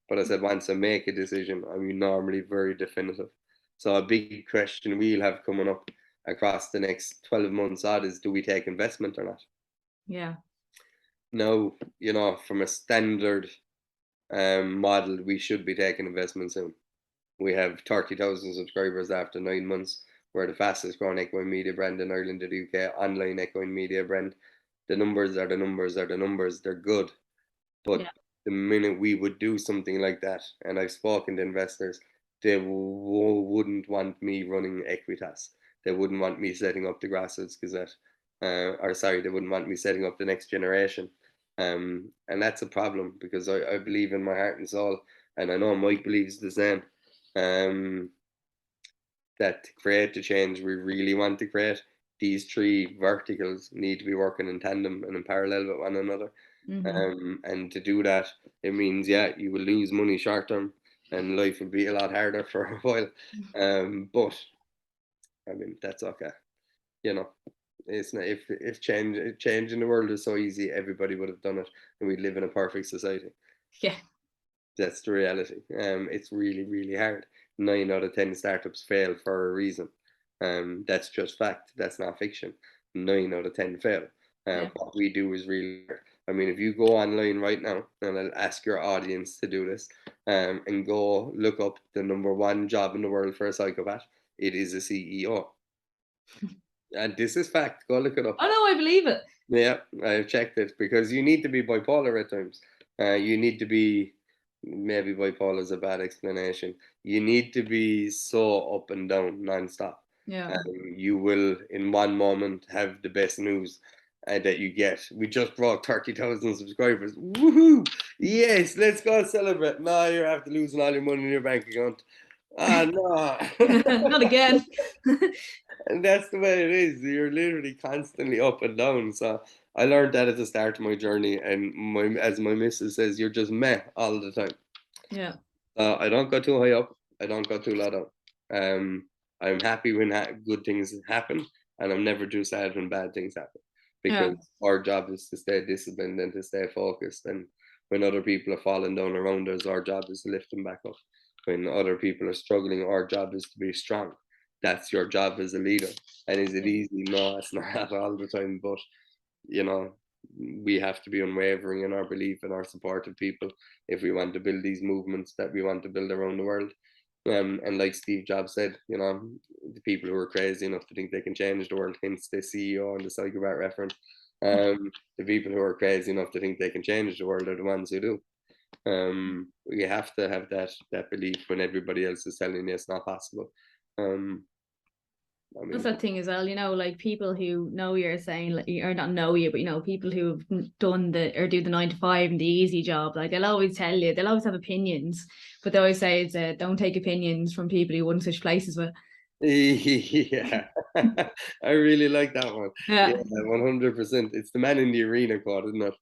But I said once I make a decision, I'm normally very definitive. So a big question we'll have coming up across the next 12 months odd is, do we take investment or not? Yeah. No, from a standard model, we should be taking investment soon. We have 30,000 subscribers after 9 months. We're the fastest growing equine media brand in Ireland and the UK, online equine media brand. The numbers are the numbers are the numbers. They're good. But Yeah. the minute we would do something like that, and I've spoken to investors, they wouldn't want me running Equitas. They wouldn't want me setting up the Grassroots Gazette. Or sorry, they wouldn't want me setting up the next generation. And that's a problem, because I believe in my heart and soul, and I know Mike believes the same. Um, that to create the change we really want to create, these three verticals need to be working in tandem and in parallel with one another. And to do that, it means, yeah, you will lose money short term, and life will be a lot harder for a while. But I mean, that's okay. You know, it's not, if change in the world is so easy, everybody would have done it, and we'd live in a perfect society. Yeah. That's the reality. It's really, really hard. 9 out of 10 startups fail for a reason. That's just fact. That's not fiction. 9 out of 10 fail. Yeah. What we do is really hard. I mean, if you go online right now, and I'll ask your audience to do this, and go look up the #1 job in the world for a psychopath, it is a CEO. And this is fact. Go look it up. Oh no, I believe it. Yeah, I've checked it, because you need to be bipolar at times. You need to be, maybe bipolar is a bad explanation. You need to be so up and down nonstop. Yeah. You will, in one moment, have the best news that you get. We just broke 30,000 subscribers. Woohoo! Yes, let's go celebrate. No, you're after losing all your money in your bank account. Ah, no. Not again. And that's the way it is. You're literally constantly up and down. So I learned that at the start of my journey. And as my missus says, you're just meh all the time. Yeah. I don't go too high up. I don't go too low down. I'm happy when good things happen, and I'm never too sad when bad things happen, Yeah. because our job is to stay disciplined and to stay focused. And when other people are falling down around us, our job is to lift them back up. When other people are struggling, our job is to be strong. That's your job as a leader. And is it easy? No, it's not all the time. But you know, we have to be unwavering in our belief and our support of people if we want to build these movements that we want to build around the world. And like Steve Jobs said, the people who are crazy enough to think they can change the world, hence the CEO and the psychopath reference. The people who are crazy enough to think they can change the world are the ones who do. We have to have that belief when everybody else is telling you it's not possible. I mean, That's that thing as well, you know, like people who know you're saying, like, or not know you, but you know, people who have done the or do the 9 to 5 and the easy job, like they'll always tell you, they'll always have opinions, but they always say it's don't take opinions from people who wouldn't switch places with. yeah, I really like that one. Yeah, Yeah. 100%. It's the man in the arena quote, isn't it?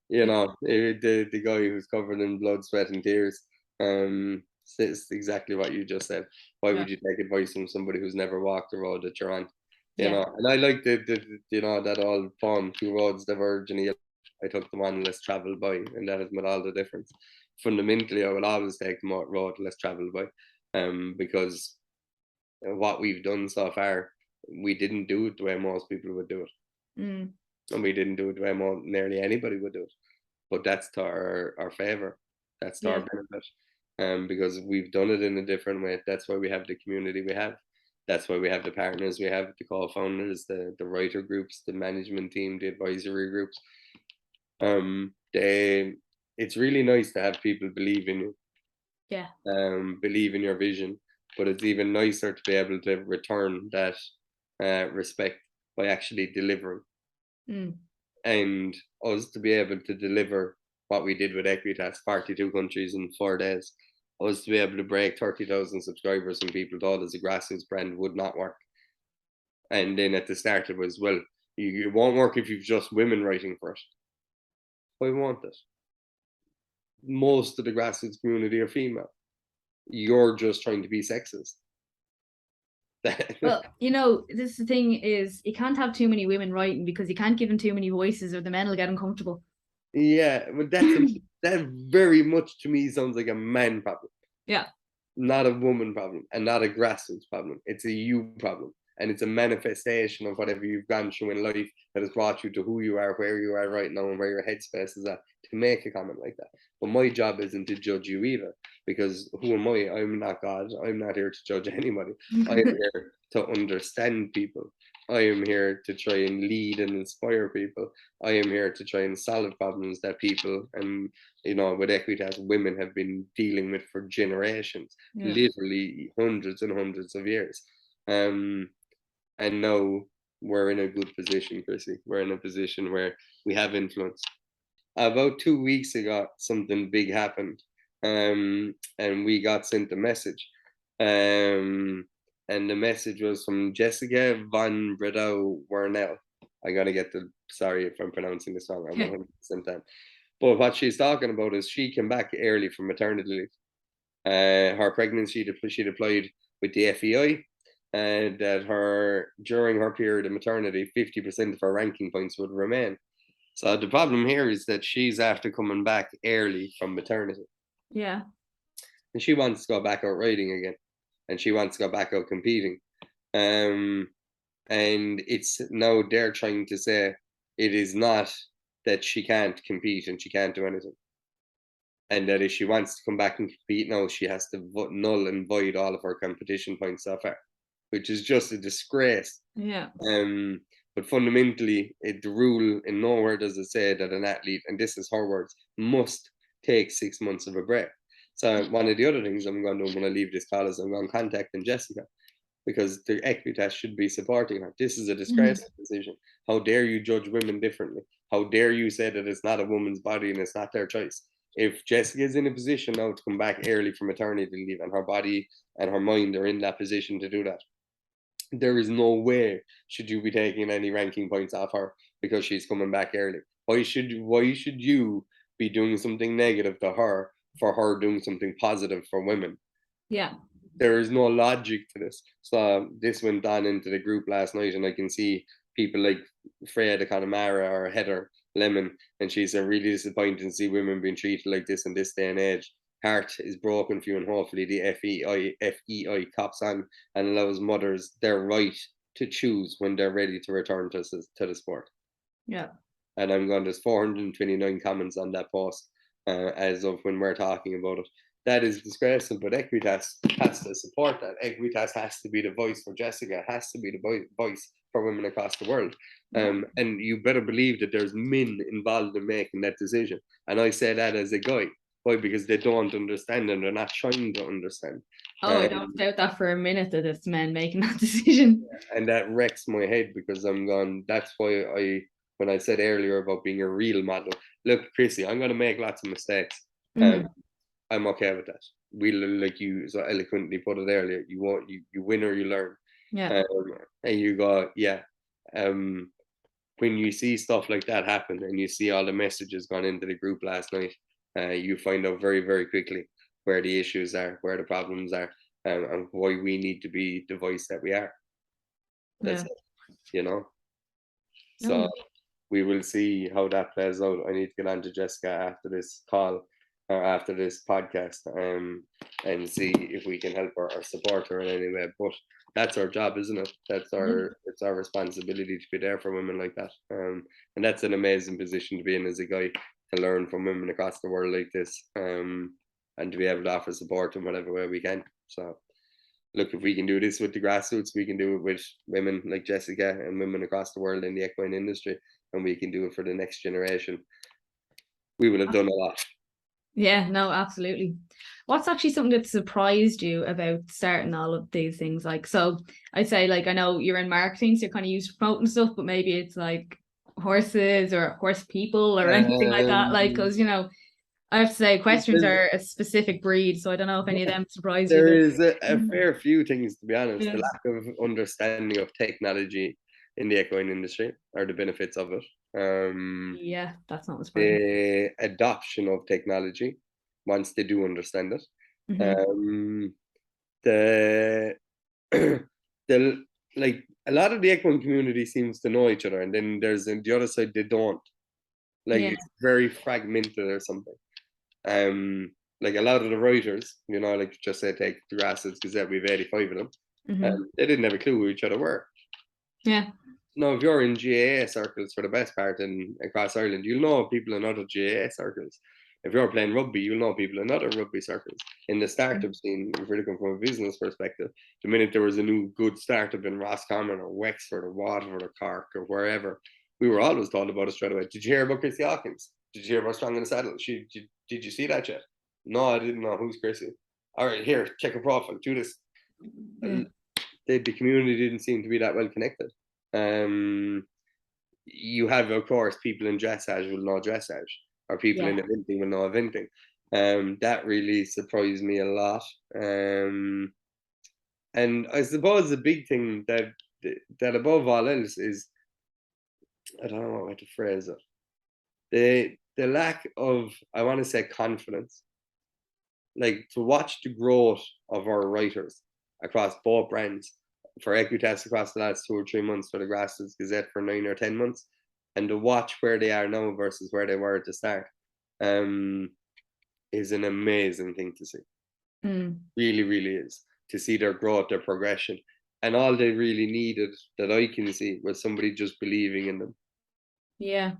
You know, the guy who's covered in blood, sweat, and tears. It's exactly what you just said. Why Yeah. would you take advice from somebody who's never walked the road that you're on? You Yeah. know, and I like the you know, that old poem, two roads diverge, and I took the one less traveled by, and that has made all the difference. Fundamentally, I will always take the road less traveled by, because what we've done so far, we didn't do it the way most people would do it, Mm. and we didn't do it the way nearly anybody would do it. But that's to our favor. That's to our Yeah. benefit. Because we've done it in a different way. That's why we have the community we have. That's why we have the partners we have, the co-founders, the writer groups, the management team, the advisory groups. They It's really nice to have people believe in you, Yeah. believe in your vision. But it's even nicer to be able to return that respect by actually delivering. Mm. And us to be able to deliver what we did with Equitas, 42 countries in 4 days, us to be able to break 30,000 subscribers when people thought as a grassroots brand would not work. And then at the start it was, well, it won't work if you've just women writing for it. Why won't it? Most of the grassroots community are female. You're just trying to be sexist. Well, you know, this the thing is you can't have too many women writing because you can't give them too many voices or the men will get uncomfortable. Yeah, but that very much to me sounds like a man problem. Yeah. Not a woman problem and not a grassroots problem. It's a you problem. And it's a manifestation of whatever you've gone through in life that has brought you to who you are, where you are right now, and where your headspace is at to make a comment like that. But my job isn't to judge you either, because who am I? I'm not God. I'm not here to judge anybody. I am here to understand people. I am here to try and lead and inspire people. I am here to try and solve problems that people and with Equitas, women have been dealing with for generations, Yeah. literally hundreds and hundreds of years. And now we're in a good position, Chrissy. We're in a position where we have influence. About 2 weeks ago, something big happened, and we got sent a message. And the message was from Jessica von Bredow Wernell. I gotta get sorry if I'm pronouncing this wrong. I'm 100% down. But what she's talking about is she came back early from maternity leave. Her pregnancy, she deployed with the FEI, and that during her period of maternity, 50% of her ranking points would remain. So the problem here is that she's after coming back early from maternity, Yeah. and she wants to go back out riding again, and she wants to go back out competing. Um, and it's now they're trying to say it is not that she can't compete and she can't do anything, and that if she wants to come back and compete now, she has to null and void all of her competition points so far, which is just a disgrace. Yeah. But fundamentally, the rule in nowhere does it say that an athlete, and this is her words, must take 6 months of a break. So one of the other things I'm going to do when I leave this call is I'm going to contact Jessica, because the Equitas should be supporting her. This is a disgraceful decision. How dare you judge women differently? How dare you say that it's not a woman's body and it's not their choice? If Jessica is in a position now to come back early from maternity leave, and her body and her mind are in that position to do that, there is no way should you be taking any ranking points off her because she's coming back early. Why should you be doing something negative to her for her doing something positive for women? Yeah. There is no logic to this. So this went on into the group last night, and I can see people like Freya Connemara or Heather Lemon, and she's really disappointed to see women being treated like this in this day and age. Heart is broken for you, and hopefully the FEI cops on and allows mothers their right to choose when they're ready to return to the sport. Yeah. And there's 429 comments on that post as of when we're talking about it. That is disgraceful, but Equitas has to support that. Equitas has to be the voice for Jessica, has to be the voice for women across the world. And you better believe that there's men involved in making that decision. And I say that as a guy. Why? Because they don't understand and they're not trying to understand. Oh, I don't doubt that for a minute that it's men making that decision. And that wrecks my head because I'm gone. That's why when I said earlier about being a real model, look, Chrissy, I'm going to make lots of mistakes. I'm okay with that. Like you so eloquently put it earlier, you win or you learn. Yeah. And you go, yeah. When you see stuff like that happen and you see all the messages gone into the group last night, you find out very, very quickly where the issues are, where the problems are, and why we need to be the voice that we are. That's it, So we will see how that plays out. I need to get on to Jessica after this call or after this podcast, and see if we can help her or support her in any way. But that's our job, isn't it? It's our responsibility to be there for women like that. And that's an amazing position to be in as a guy, to learn from women across the world like this, and to be able to offer support in whatever way we can. So look, if we can do this with the grassroots, we can do it with women like Jessica and women across the world in the equine industry, and we can do it for the next generation. We would have done a lot. Yeah, no, absolutely. What's actually something that surprised you about starting all of these things? Like, so I'd say, like, I know you're in marketing, so you're kind of used to promoting stuff, but maybe it's like horses or horse people or anything like that. Like, because, I have to say, equestrians are a specific breed, so I don't know if any of them surprised you. There is a fair few things, to be honest. Yeah. The lack of understanding of technology in the equine industry, or the benefits of it. Yeah, that's not surprising. The adoption of technology, once they do understand it. The the like a lot of the equine community seems to know each other, and then there's the other side they don't. Like it's very fragmented or something. Like a lot of the writers, like just say take the Grassroots Gazette, we've 85 of them. They didn't have a clue who each other were. Yeah. No, if you're in GAA circles for the best part across Ireland, you'll know people in other GAA circles. If you're playing rugby, you'll know people in other rugby circles. In the startup scene, if we're looking from a business perspective, the minute there was a new good startup in Roscommon or Wexford or Waterford or Cork or wherever, we were always told about it straight away. Did you hear about Chrissy Hawkins? Did you hear about Strong in the Saddle? Did you see that yet? No, I didn't know. Who's Chrissy? All right, here, check her profile. Do this. The community didn't seem to be that well connected. You have, of course, people in dressage will know dressage, or people in eventing will know eventing. That really surprised me a lot. And I suppose the big thing that above all else is, I don't know how to phrase it, the lack of, I want to say, confidence. Like, to watch the growth of our writers across both brands, for Equitas across the last 2 or 3 months, for the Grassroots Gazette for 9 or 10 months, and to watch where they are now versus where they were at the start, is an amazing thing to see. Really, really is. To see their growth, their progression. And all they really needed, that I can see, was somebody just believing in them. Yeah.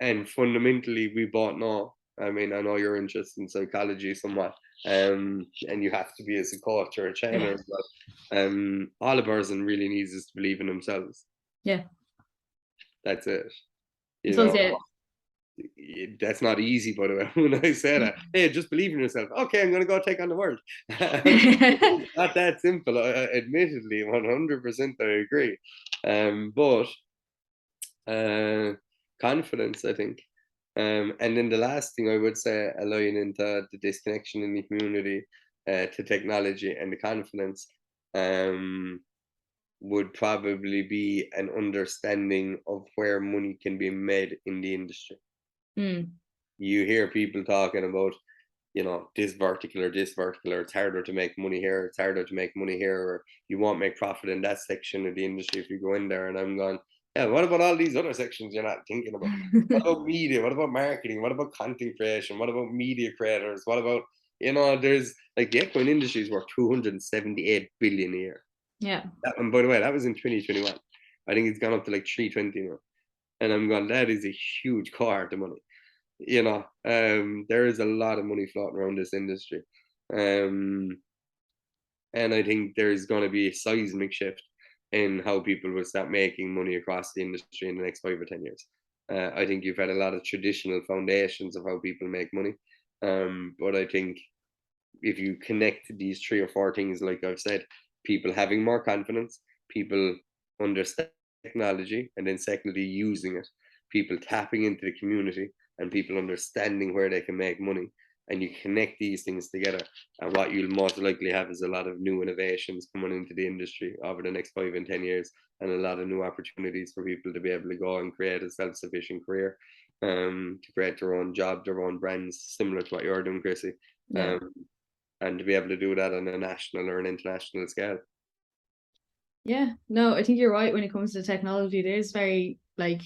And fundamentally, we both know, I mean, I know you're interested in psychology somewhat, and you have to be as a coach or a trainer, but all a person really needs is to believe in themselves. Yeah. That's it. That's not easy, by the way. When I say that, hey, just believe in yourself. Okay, I'm going to go take on the world. Not that simple. Admittedly, 100% I agree. But confidence, I think. And then the last thing I would say, allowing into the disconnection in the community to technology and the confidence, would probably be an understanding of where money can be made in the industry. You hear people talking about, this vertical or this vertical, or it's harder to make money here, it's harder to make money here, or you won't make profit in that section of the industry if you go in there. And I'm going, yeah, what about all these other sections you're not thinking about? What about media? What about marketing? What about content creation? What about media creators? What about, there's like the equine industry is worth 278 billion a year. Yeah. And by the way, that was in 2021. I think it's gone up to like 320 now. And I'm going, that is a huge cohort of money. There is a lot of money floating around this industry. And I think there's going to be a seismic shift in how people will start making money across the industry in the next 5 or 10 years. I think you've had a lot of traditional foundations of how people make money. But I think if you connect these 3 or 4 things, like I've said, people having more confidence, people understand technology, and then secondly, using it, people tapping into the community, and people understanding where they can make money. And you connect these things together, and what you'll most likely have is a lot of new innovations coming into the industry over the next 5 and 10 years, and a lot of new opportunities for people to be able to go and create a self-sufficient career, to create their own job, their own brands, similar to what you're doing, Chrissy. Yeah. And to be able to do that on a national or an international scale. Yeah, no, I think you're right when it comes to technology. It is very, like,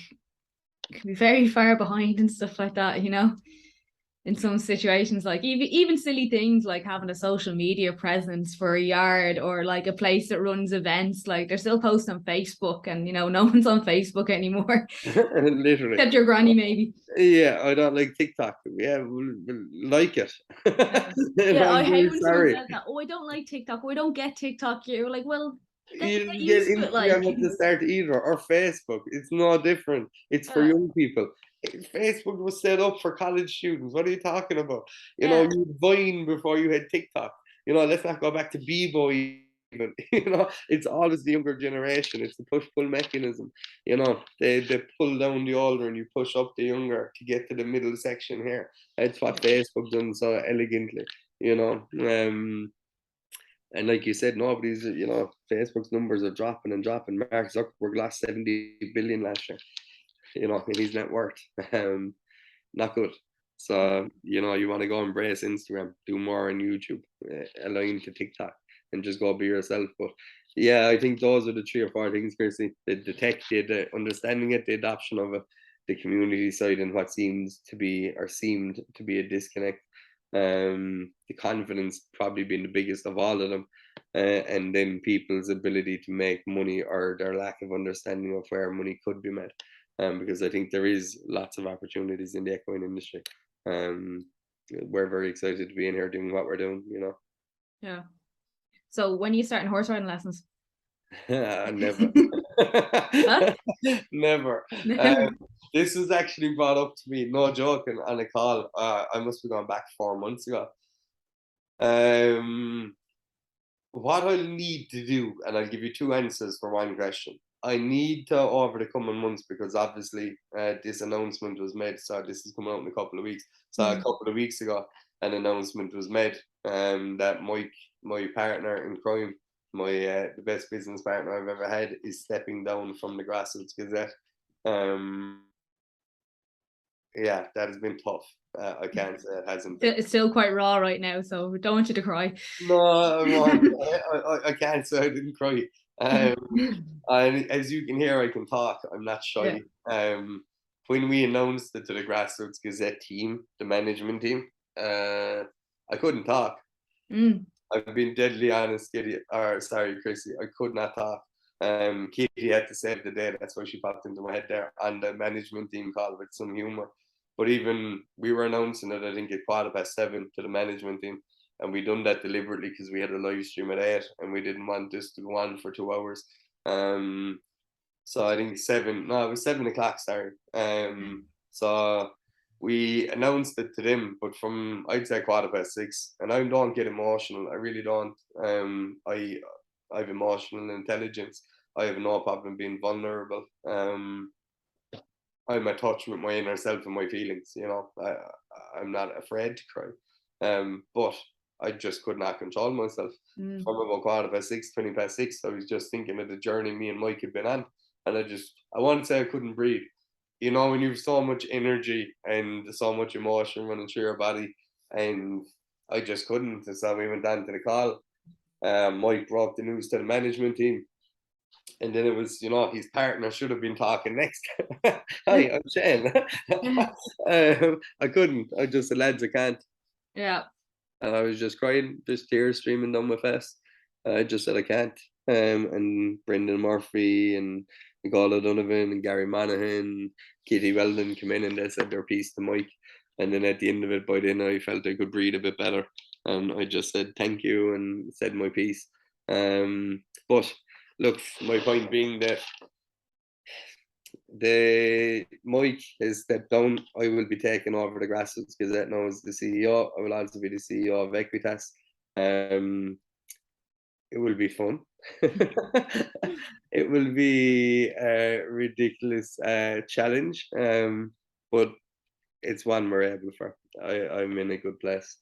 can be very far behind and stuff like that, you know, in some situations. Like even silly things like having a social media presence for a yard, or like a place that runs events, like they're still posting on Facebook, and you know, no one's on Facebook anymore. Literally. Except your granny, maybe. Yeah, I don't like TikTok. Yeah, we'll like it. Yeah, I I'm hate very when someone sorry. says that. Oh, I don't like TikTok. Oh, I don't get TikTok. You're like, well, then You get didn't get used to it. Like, Instagram at the start either, or Facebook. It's no different. It's for yeah, young people. Facebook was set up for college students. What are you talking about? You know, yeah, you Vine before you had TikTok. You know, let's not go back to Bebo even. You know, it's always the younger generation. It's the push-pull mechanism. You know, they pull down the older and you push up the younger to get to the middle section here. That's what Facebook done so elegantly. You know, and like you said, nobody's, you know, Facebook's numbers are dropping and dropping. Mark Zuckerberg lost 70 billion last year, you know, in his net worth. Not good. So, you know, you want to go embrace Instagram, do more on YouTube, align to TikTok, and just go be yourself. But yeah, I think those are the 3 or 4 things, Chrissy. The tech, the understanding it, the adoption of it, the community side, and what seems to be, or seemed to be, a disconnect. The confidence probably being the biggest of all of them, and then people's ability to make money, or their lack of understanding of where money could be made. Because I think there is lots of opportunities in the equine industry. Um, we're very excited to be in here doing what we're doing, you know. yeah. So when are you starting horse riding lessons? Never. Huh? Never. Never. This was actually brought up to me, no joking, on a call. I must be going back 4 months ago. What I'll need to do, and I'll give you 2 answers for one question. I need to, over the coming months, because obviously this announcement was made. So this is coming out in a couple of weeks. So a couple of weeks ago, an announcement was made that Mike, my partner in crime, my the best business partner I've ever had, is stepping down from the Grassroots Gazette. Yeah, that has been tough. I can't say it hasn't been. It's still quite raw right now, so don't want you to cry. No, I won't. I can't say I didn't cry. And as you can hear, I can talk. I'm not Yeah. shy. When we announced it to the Grassroots Gazette team, the management team, I couldn't talk. Mm. I've been deadly honest, Kitty, or sorry, Chrissy, I could not talk. Katie had to save the day. That's why she popped into my head there on the management team call with some humor. But even we were announcing it, I think at 7:15 to the management team, and we done that deliberately because we had a live stream at 8, and we didn't want this to go on for 2 hours. So I think it was 7 o'clock. Sorry. So we announced it to them, but from, I'd say, 6:15, and I don't get emotional. I really don't. I have emotional intelligence. I have no problem being vulnerable. I'm in touch with my inner self and my feelings. You know, I'm not afraid to cry. But I just could not control myself. From about 6:15, 6:20, I was just thinking of the journey me and Mike had been on, and I want to say I couldn't breathe. You know, when you've so much energy and so much emotion running through your body, and I just couldn't. So we went on to the call. Mike broke the news to the management team, and then it was, you know, his partner should have been talking next. Hi, I'm Shane. I couldn't. I just said, lads, I can't. Yeah. And I was just crying, just tears streaming down my face. I just said I can't. And Brendan Murphy and Nicola Donovan and Gary Monaghan, Katie Weldon came in and they said their piece to Mike. And then at the end of it, by then I felt I could breathe a bit better. And I just said thank you and said my piece. But look, my point being that The Mike has stepped down. I will be taking over the Grassroots Gazette now as the CEO. I will also be the CEO of Equitas. It will be fun. It will be a ridiculous challenge, but it's one we're able for. I'm in a good place.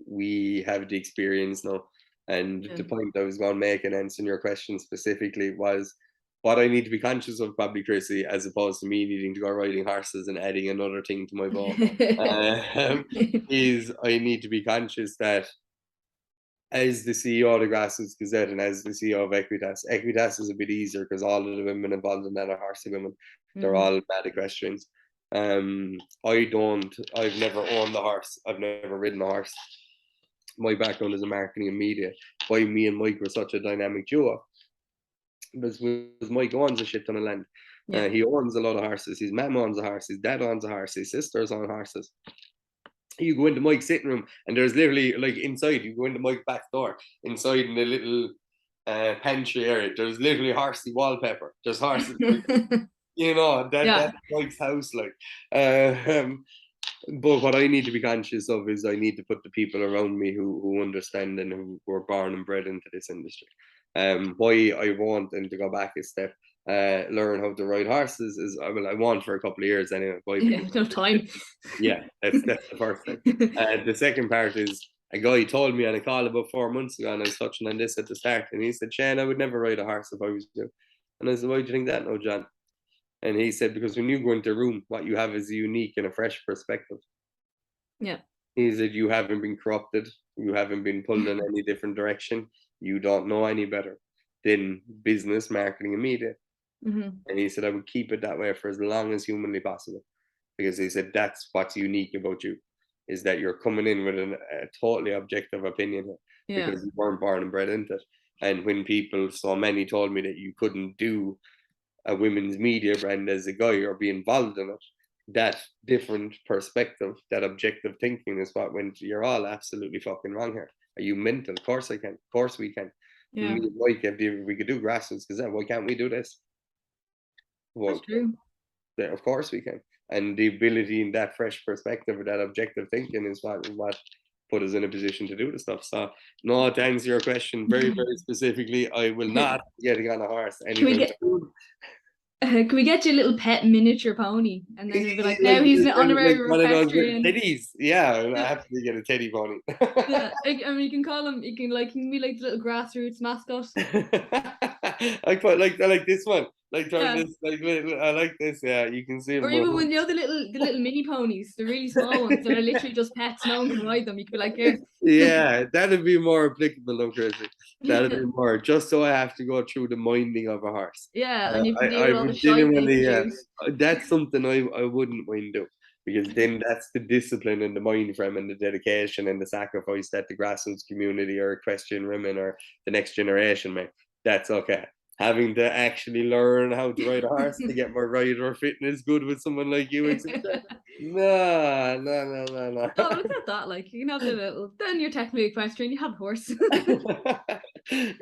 We have the experience now. And the point I was going to make and answering your question specifically was what I need to be conscious of, probably, Chrissy, as opposed to me needing to go riding horses and adding another thing to my bow, is I need to be conscious that as the CEO of the Grassroots Gazette and as the CEO of Equitas, Equitas is a bit easier because all of the women involved in that are horsey women. They're all mad equestrians. I've never owned a horse. I've never ridden a horse. My background is in marketing and media. Why me and Mike were such a dynamic duo was Mike owns a shit ton of land. He owns a lot of horses. His mum owns a horse. His dad owns a horse. His sisters own horses. You go into Mike's sitting room and there's literally, like, inside, you go into Mike's back door, inside in the little pantry area, there's literally horsey wallpaper. There's horses. You know, that's Mike's house, like. But what I need to be conscious of is I need to put the people around me who understand and who were born and bred into this industry. Why I want them to go back a step, learn how to ride horses is, I want for a couple of years anyway. No time. Yeah, that's the first thing. The second part is a guy told me on a call about 4 months ago, and I was touching on this at the start, and he said, Shane, I would never ride a horse if I was you. And I said, why do you think that, no, John? And he said, because when you go into a room, what you have is a unique and a fresh perspective. Yeah. He said, you haven't been corrupted. You haven't been pulled in any different direction. You don't know any better than business, marketing, and media. And he said, I would keep it that way for as long as humanly possible. Because he said, that's what's unique about you, is that you're coming in with a totally objective opinion here, because you weren't born and bred into it. And when so many told me that you couldn't do a women's media brand as a guy or be involved in it, that different perspective, that objective thinking is what went, you're all absolutely fucking wrong here. Are you mental? Of course I can. Of course we can. Me and Mike, if we could do Grassroots Gazette, why can't we do this? Well, that's true. Of course we can. And the ability and that fresh perspective or that objective thinking is what put us in a position to do the stuff. So, no, to answer your question very, very specifically, I will not be getting on a horse anytime soon. Can we get you a little pet miniature pony? And then you'll be like, now he's an honorary equestrian. Teddies. Yeah, I'll absolutely get a teddy pony. Yeah, I mean, you can call him, he can be like the little Grassroots mascot. I like this one. Like this, like little, I like this. Yeah, you can see him. Or even when, you know, the little mini ponies, the really small ones that are literally just pets, no one can ride them. You could be like, here. Yeah, that'd be more applicable, though, Chrissy. That'd be more, just so I have to go through the minding of a horse. Yeah, and you can deal with all the shite. That's something I wouldn't mind doing, because then that's the discipline and the mind frame and the dedication and the sacrifice that the grassroots community or equestrian women or the next generation make. That's okay. Having to actually learn how to ride a horse to get my rider fitness good with someone like you, etc. No. Oh, look at that! Like, you can have the little. Then you're technically equestrian. You have a horse.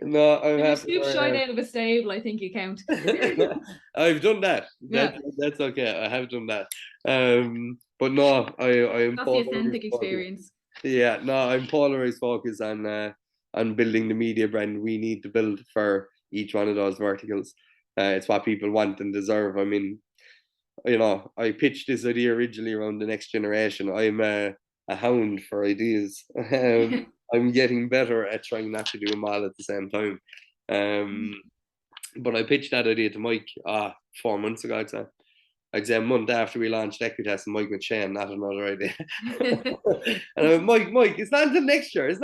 No, I'm happy. Scoop shite out of a stable, I think you count. I've done that. That's okay. I have done that. But no, I am. That's the authentic experience. Yeah, no, I'm polarized focus on building the media brand we need to build for each one of those verticals. It's what people want and deserve. I mean, you know, I pitched this idea originally around the next generation. I'm a hound for ideas. I'm getting better at trying not to do them all at the same time. But I pitched that idea to Mike 4 months ago, I'd say a month after we launched Equitas, and Mike went, Shane, not another idea. And I went, Mike, it's not until next year.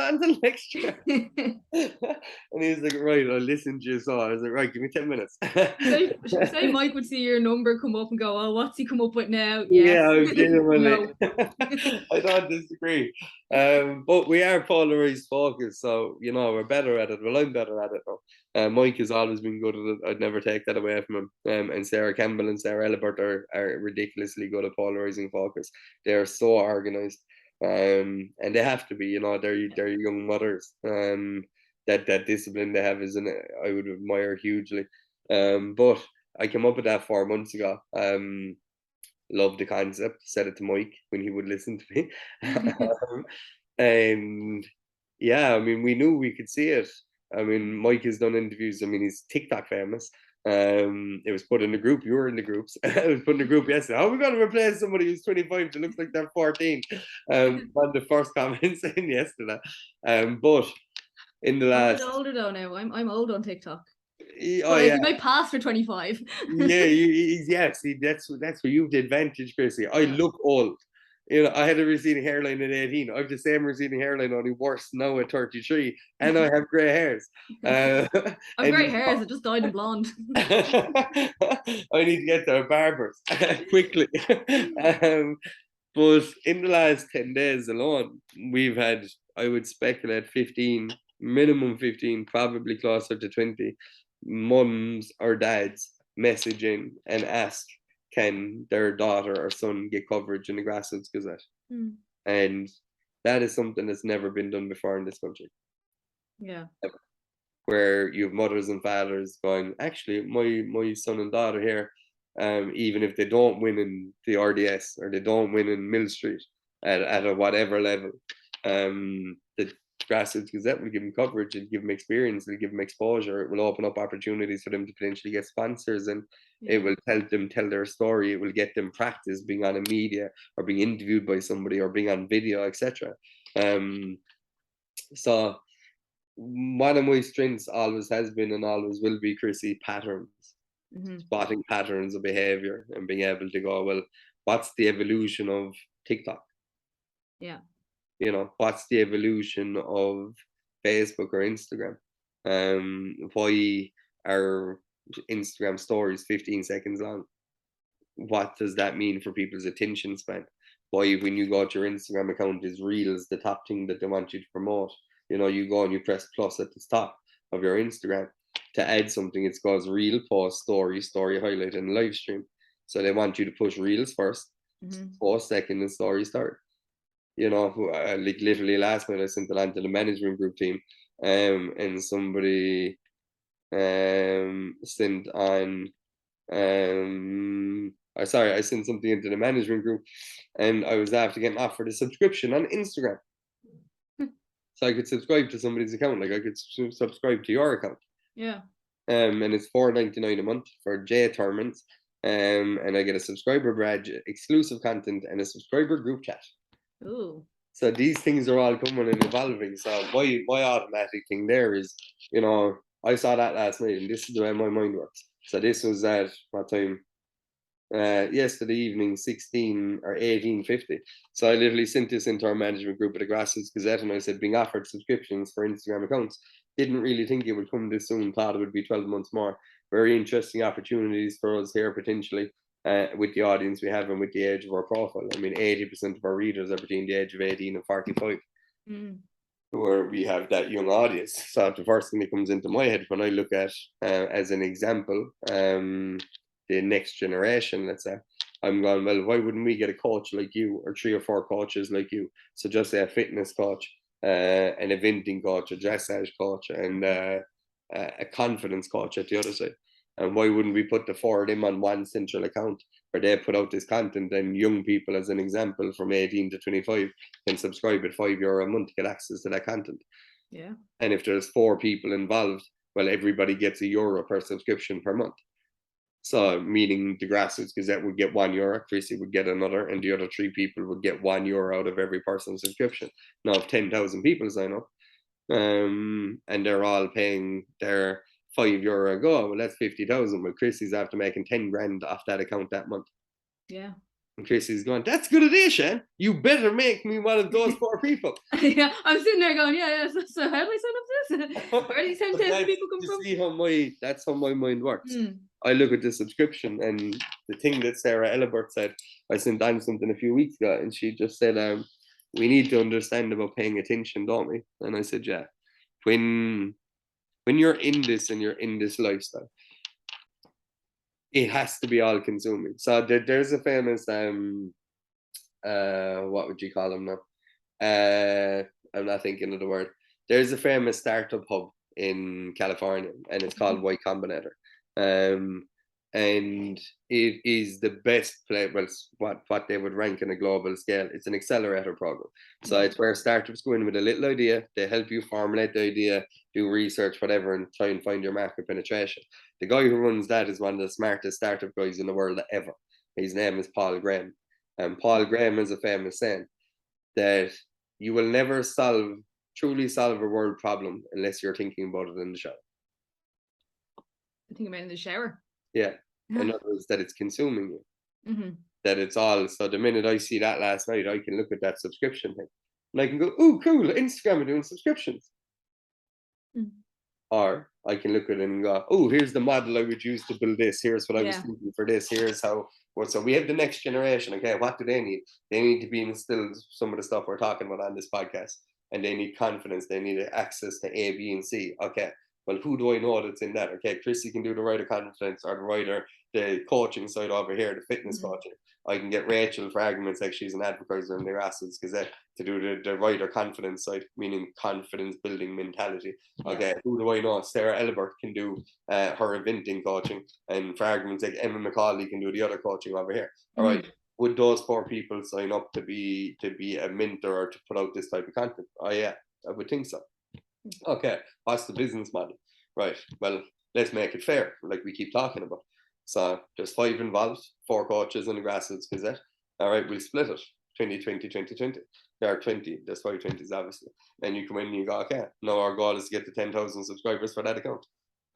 And he was like, right, I'll listen to you. So I was like, right, give me 10 minutes. Say Mike would see your number come up and go, oh, what's he come up with now? Yeah, I was genuinely. I don't disagree. But we are polarized focused, so, you know, we're better at it. Well, I'm better at it now. Mike has always been good at it. I'd never take that away from him. And Sarah Campbell and Sarah Elibert are ridiculously good at polarizing focus. They're so organized, and they have to be. You know, they're young mothers. That discipline they have I would admire hugely. But I came up with that 4 months ago. Loved the concept. Said it to Mike when he would listen to me. And yeah, I mean, we knew we could see it. I mean, Mike has done interviews. I mean, he's TikTok famous. It was put in the group. You were in the groups. It was put in the group yesterday. How are we going to replace somebody who's 25 that looks like they're 14? On the first comments in yesterday. But in the I'm a last, bit older though now. I'm old on TikTok. oh Like, yeah, you might pass for 25. yeah, yeah. See, that's where you've the advantage, Chrissy. I Yeah. look old. You know, I had a receding hairline at 18. I have the same receding hairline, only worse now at 33, and I have grey hairs. I've And great hairs. It just dyed in blonde. I need to get to a barber's quickly. But in the last 10 days alone, we've had, I would speculate, 15, minimum 15, probably closer to 20 mums or dads message in and ask, can their daughter or son get coverage in the Grassroots Gazette? Mm. And that is something that's never been done before in this country. Yeah. Ever. Where you have mothers and fathers going, actually, my son and daughter here, even if they don't win in the RDS or they don't win in Mill Street at a whatever level, the Grassroots Gazette will give them coverage, it'll give them experience, it'll give them exposure, it will open up opportunities for them to potentially get sponsors, and it will help them tell their story, it will get them practice being on a media or being interviewed by somebody or being on video, etc. So one of my strengths always has been and always will be, Chrissy, patterns. Spotting patterns of behavior and being able to go, well, what's the evolution of TikTok? Yeah. You know, what's the evolution of Facebook or Instagram? Why are Instagram stories 15 seconds long? What does that mean for people's attention span? Why, when you go to your Instagram account, is Reels the top thing that they want you to promote? You know, you go and you press plus at the top of your Instagram to add something. It goes reel, post, story, story highlight, and live stream. So they want you to push reels first, post second, and story start. You know, like literally last night I sent it on to the management group team, and somebody sent on I sent something into the management group, and I was after getting offered a subscription on Instagram. So I could subscribe to somebody's account, like I could subscribe to your account. Yeah. And it's $4.99 a month for J tournaments. And I get a subscriber badge, exclusive content, and a subscriber group chat. Ooh. So these things are all coming and evolving. So my automatic thing there is, you know, I saw that last night, and this is the way my mind works. So this was at what time? Yesterday evening, 16 or 18:50. So I literally sent this into our management group at the Grassroots Gazette, and I said, being offered subscriptions for Instagram accounts. Didn't really think it would come this soon, thought it would be 12 months more. Very interesting opportunities for us here potentially, with the audience we have and with the age of our profile. I mean, 80% of our readers are between the age of 18 and 45. Where we have that young audience. So the first thing that comes into my head when I look at, as an example, the next generation, let's say, I'm going, well, why wouldn't we get a coach like you, or 3 or 4 coaches like you? So just say a fitness coach, an eventing coach, a dressage coach, and a confidence coach at the other side. And why wouldn't we put the 4 of them on one central account where they put out this content, and young people, as an example, from 18 to 25 can subscribe at €5 a month to get access to that content. Yeah. And if there's 4 people involved, well, everybody gets €1 per subscription per month. So meaning the Grassroots Gazette would get €1, Chrissy would get another, and the other 3 people would get €1 out of every person's subscription. Now, if 10,000 people sign up, and they're all paying their €5 a go, well, that's 50,000. Well, Chrissy's after making 10 grand off that account that month. Yeah. And Chrissy's going, that's a good idea, Shane. You better make me one of those 4 people. Yeah, I'm sitting there going, yeah. So how do I sign up for this? Where do these 10,000 people come from? See that's how my mind works. I look at the subscription, and the thing that Sarah Ellibert said, I sent on something a few weeks ago, and she just said, we need to understand about paying attention, don't we? And I said, yeah. When you're in this and you're in this lifestyle, it has to be all consuming. So there's a famous what would you call them now? I'm not thinking of the word. There's a famous startup hub in California, and it's called Y Combinator. and it is the best play. Well, what they would rank on a global scale. It's an accelerator program. So it's where startups go in with a little idea. They help you formulate the idea, do research, whatever, and try and find your market penetration. The guy who runs that is one of the smartest startup guys in the world ever. His name is Paul Graham. And Paul Graham is a famous saying that you will never truly solve a world problem unless you're thinking about it in the shower. I think about it in the shower. Yeah. In other words, that it's consuming you. That it's all. So the minute I see that last night, I can look at that subscription thing and I can go, "Oh, cool, Instagram are doing subscriptions." Or I can look at it and go, "Oh, here's the model I would use to build this. Here's what I was thinking for this. Here's how." Well, so we have the next generation. Okay, what do they need? They need to be instilled some of the stuff we're talking about on this podcast, and they need confidence. They need access to A, B, and C. Okay, well, who do I know that's in that? Okay, Chrissy can do the writer confidence, or the coaching side over here, the fitness coaching. I can get Rachel, for argument's sake, she's an advertiser in the Grassroots Gazette, to do the writer confidence side, meaning confidence building mentality. Okay, who do I know? Sarah Elbert can do her eventing coaching, and for argument's sake, Emma McCauley can do the other coaching over here. All right, would those 4 people sign up to be a mentor or to put out this type of content? Oh yeah, I would think so. Okay, what's the business model? Right, well, let's make it fair, like we keep talking about. So there's 5 involved, 4 coaches in the Grassroots Gazette. All right, we'll split it 20. There are 20, there's 5 20s obviously. And you come in and you go, okay, now our goal is to get to 10,000 subscribers for that account.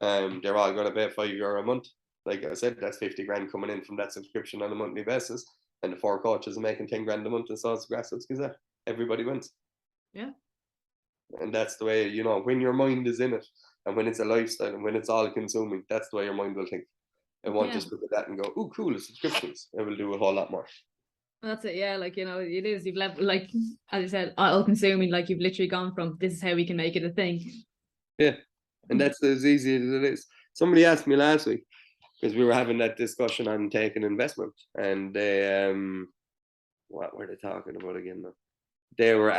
They're all going to pay €5 a month. Like I said, that's 50 grand coming in from that subscription on a monthly basis. And the 4 coaches are making 10 grand a month, and so it's the Grassroots Gazette. Everybody wins. Yeah. And that's the way, when your mind is in it, and when it's a lifestyle, and when it's all consuming, that's the way your mind will think. It won't just look at that and go, "Oh, cool, subscriptions." It will do a whole lot more. That's it. Yeah, like, it is. You've left, like, as I said, all consuming. Like, you've literally gone from, this is how we can make it a thing. Yeah, and that's as easy as it is. Somebody asked me last week, because we were having that discussion on taking investment, and they what were they talking about again now? They were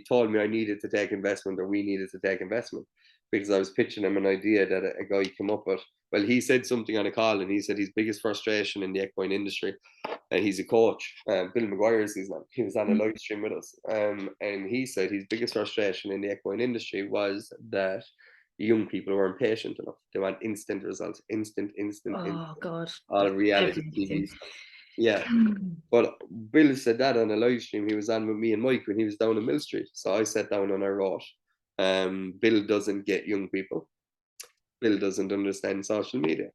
told me I needed to take investment, or we needed to take investment, because I was pitching them an idea that a guy came up with. Well, he said something on a call, and he said his biggest frustration in the equine industry, and he's a coach, Bill McGuire is his name. He was on a live stream with us, and he said his biggest frustration in the equine industry was that young people were impatient enough. They want instant results, instant. Oh God! All reality TV stuff. Yeah, but Bill said that on a live stream he was on with me and Mike when he was down in Mill Street. So I sat down and I wrote, Bill doesn't get young people. Bill doesn't understand social media.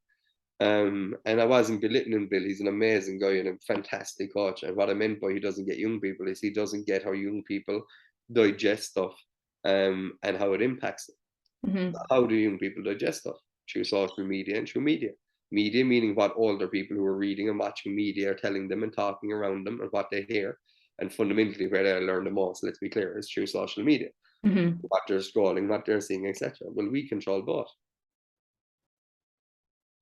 And I wasn't belittling Bill. He's an amazing guy and a fantastic coach. And what I meant by he doesn't get young people is he doesn't get how young people digest stuff, and how it impacts them. How do young people digest stuff? Through social media and through media. Media meaning what older people who are reading and watching media are telling them and talking around them, and what they hear. And fundamentally where they learn the most, let's be clear, is through social media. What they're scrolling, what they're seeing, etc. Well, we control both.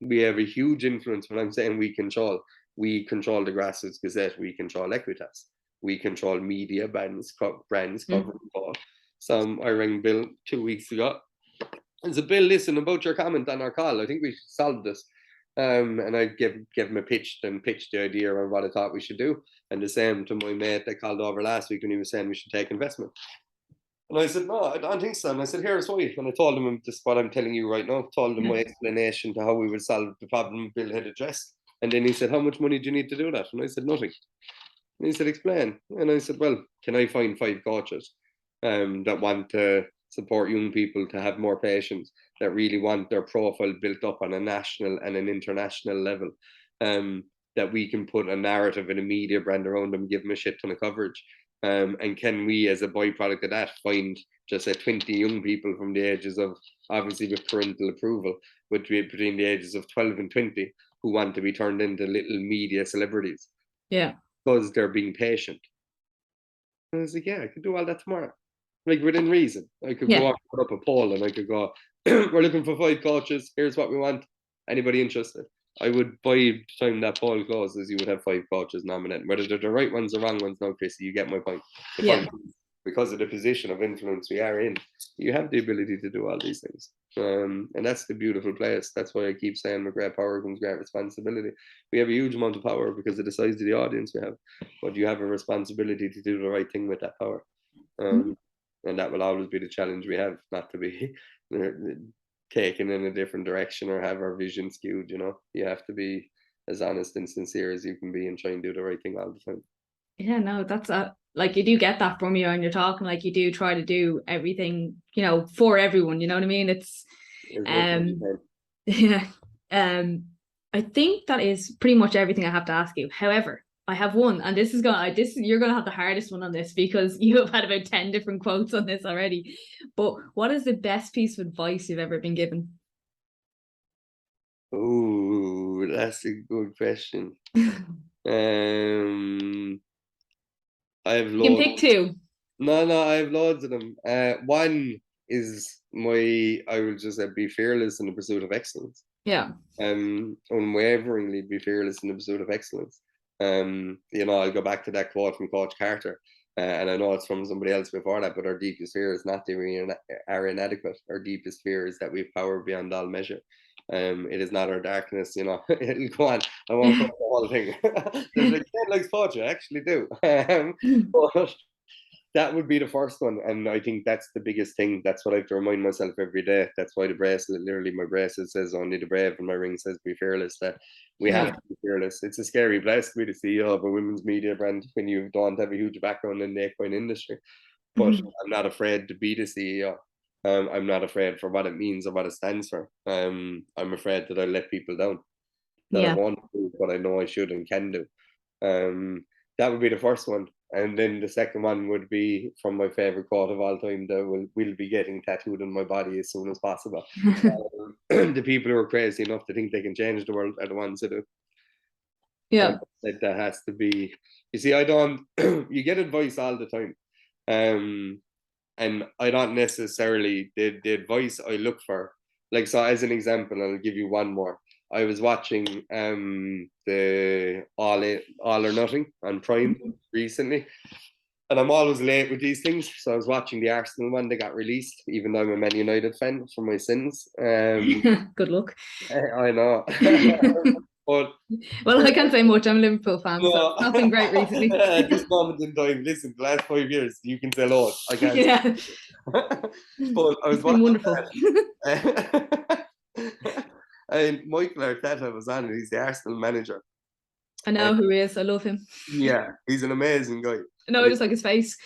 We have a huge influence. When I'm saying we control the Grassroots Gazette, we control Equitas, we control media, brands covering both. So I rang Bill 2 weeks ago. And so, Bill, listen, about your comment on our call, I think we should solve this. And I gave him a pitched the idea around what I thought we should do. And the same to my mate that called over last week when he was saying we should take investment. And I said, no, I don't think so. And I said, here's why. And I told him just what I'm telling you right now. Told him my explanation to how we would solve the problem Bill had addressed. And then he said, how much money do you need to do that? And I said, nothing. And he said, explain. And I said, well, can I find 5 coaches that want to support young people to have more patience, that really want their profile built up on a national and an international level, that we can put a narrative and a media brand around them, give them a shit ton of coverage. And can we, as a byproduct of that, find just 20 young people from the ages of, obviously with parental approval, between the ages of 12 and 20, who want to be turned into little media celebrities. Yeah. Because they're being patient. And I was like, yeah, I could do all that tomorrow. Like, within reason. I could go up, put up a poll, and I could go, we're looking for 5 coaches, here's what we want. Anybody interested? I would, by the time that poll closes, you would have 5 coaches nominated. Whether they're the right ones or wrong ones, no, Chrissy, you get my point. The point is, because of the position of influence we are in, you have the ability to do all these things. And that's the beautiful place. That's why I keep saying with great power comes great responsibility. We have a huge amount of power because of the size of the audience we have, but you have a responsibility to do the right thing with that power. And that will always be the challenge we have, not to be taken in a different direction or have our vision skewed. You have to be as honest and sincere as you can be and try and do the right thing all the time. Yeah, no, that's like you do get that from you and you're talking, like you do try to do everything, for everyone, you know what I mean? It's yeah. I think that is pretty much everything I have to ask you. However, I have one, and you're gonna have the hardest one on this because you have had about 10 different quotes on this already. But what is the best piece of advice you've ever been given? Oh, that's a good question. I have You can loads. pick two. No, I have loads of them. One is I will just say, be fearless in the pursuit of excellence. Yeah. Unwaveringly be fearless in the pursuit of excellence. I'll go back to that quote from Coach Carter, and I know it's from somebody else before that, but our deepest fear is not that we are inadequate. Our deepest fear is that we have power beyond all measure. It is not our darkness, it'll go on. I won't quote the whole thing. There's like 10 likes poetry, I actually do. But that would be the first one, and I think that's the biggest thing. That's what I have to remind myself every day. That's why the bracelet, literally my bracelet says only the brave, and my ring says be fearless. That we have to be fearless. It's a scary place to be the CEO of a women's media brand when you don't have a huge background in the equine industry. But I'm not afraid to be the CEO. I'm not afraid for what it means or what it stands for. I'm afraid that I let people down, that I won't do what I know I should and can do. That would be the first one. And then the second one would be from my favorite quote of all time that will be getting tattooed on my body as soon as possible. The people who are crazy enough to think they can change the world are the ones that do. Yeah. That has to be. You see, you get advice all the time. And I don't necessarily, the advice I look for, like, so as an example, I'll give you one more. I was watching the All or Nothing on Prime recently, and I'm always late with these things. So I was watching the Arsenal one that got released, even though I'm a Man United fan for my sins. Good luck. I know. But well, I can't say much. I'm a Liverpool fan, so it's not been great recently. At this moment in time, listen, the last 5 years, you can say loads. I can't. Yeah. But I was been wonderful. And Michael Arteta was on it. He's the Arsenal manager. I know who he is. I love him. Yeah, he's an amazing guy. No, I just like his face.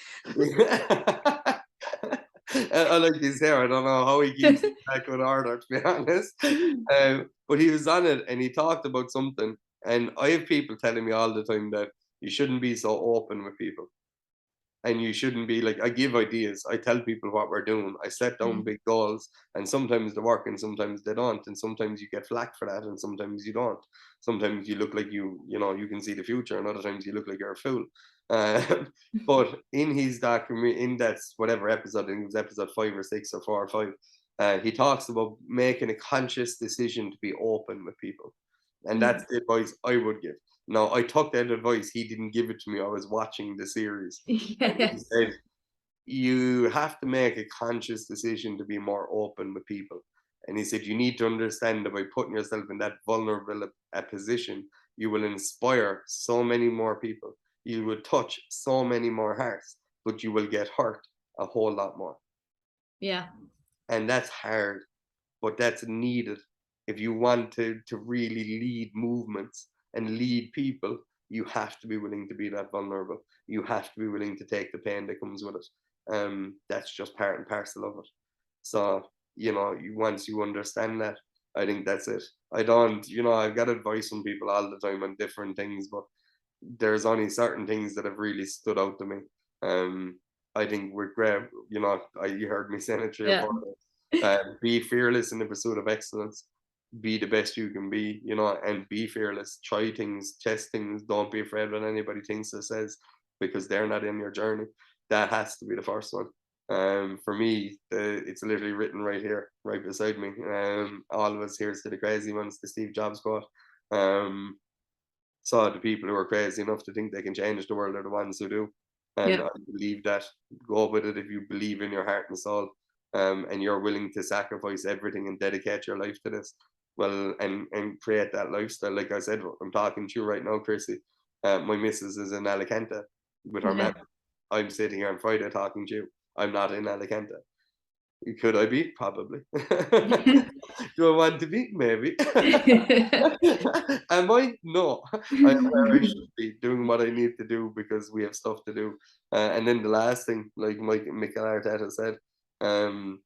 I like his hair. I don't know how he keeps it back in order, to be honest. But he was on it and he talked about something. And I have people telling me all the time that you shouldn't be so open with people. And you shouldn't be like, I give ideas. I tell people what we're doing. I set down big goals, and sometimes they work and sometimes they don't. And sometimes you get flack for that and sometimes you don't. Sometimes you look like you can see the future, and other times you look like you're a fool. But in his document, in that whatever episode, I think it was episode 5 or 6 or 4 or 5, he talks about making a conscious decision to be open with people. And that's the advice I would give. No, I took that advice. He didn't give it to me. I was watching the series. Yeah. He said, you have to make a conscious decision to be more open with people. And he said, you need to understand that by putting yourself in that vulnerable position, you will inspire so many more people. You will touch so many more hearts, but you will get hurt a whole lot more. Yeah. And that's hard, but that's needed. If you want to really lead movements and lead people, you have to be willing to be that vulnerable. You have to be willing to take the pain that comes with it. That's just part and parcel of it. So, once you understand that, I think that's it. I've got advice from people all the time on different things, but there's only certain things that have really stood out to me. I think we're great. You heard me saying it 3 or 4 times. Be fearless in the pursuit of excellence. Be the best you can be, and be fearless. Try things, test things. Don't be afraid what anybody thinks or says, because they're not in your journey. That has to be the first one. For me, it's literally written right here, right beside me. All of us, here's to the crazy ones, the Steve Jobs quote. So the people who are crazy enough to think they can change the world are the ones who do. And Yeah. I believe that go with it if you believe in your heart and soul, and you're willing to sacrifice everything and dedicate your life to this. Well, and create that lifestyle. Like I said, I'm talking to you right now, Chrissy. My missus is in Alicante with her Yeah. mum. I'm sitting here on Friday talking to you. I'm not in Alicante. Could I be? Probably. Do I want to be? Maybe. Am I? No. I am where I should be, doing what I need to do because we have stuff to do. And then the last thing, like Mikel Arteta said, um,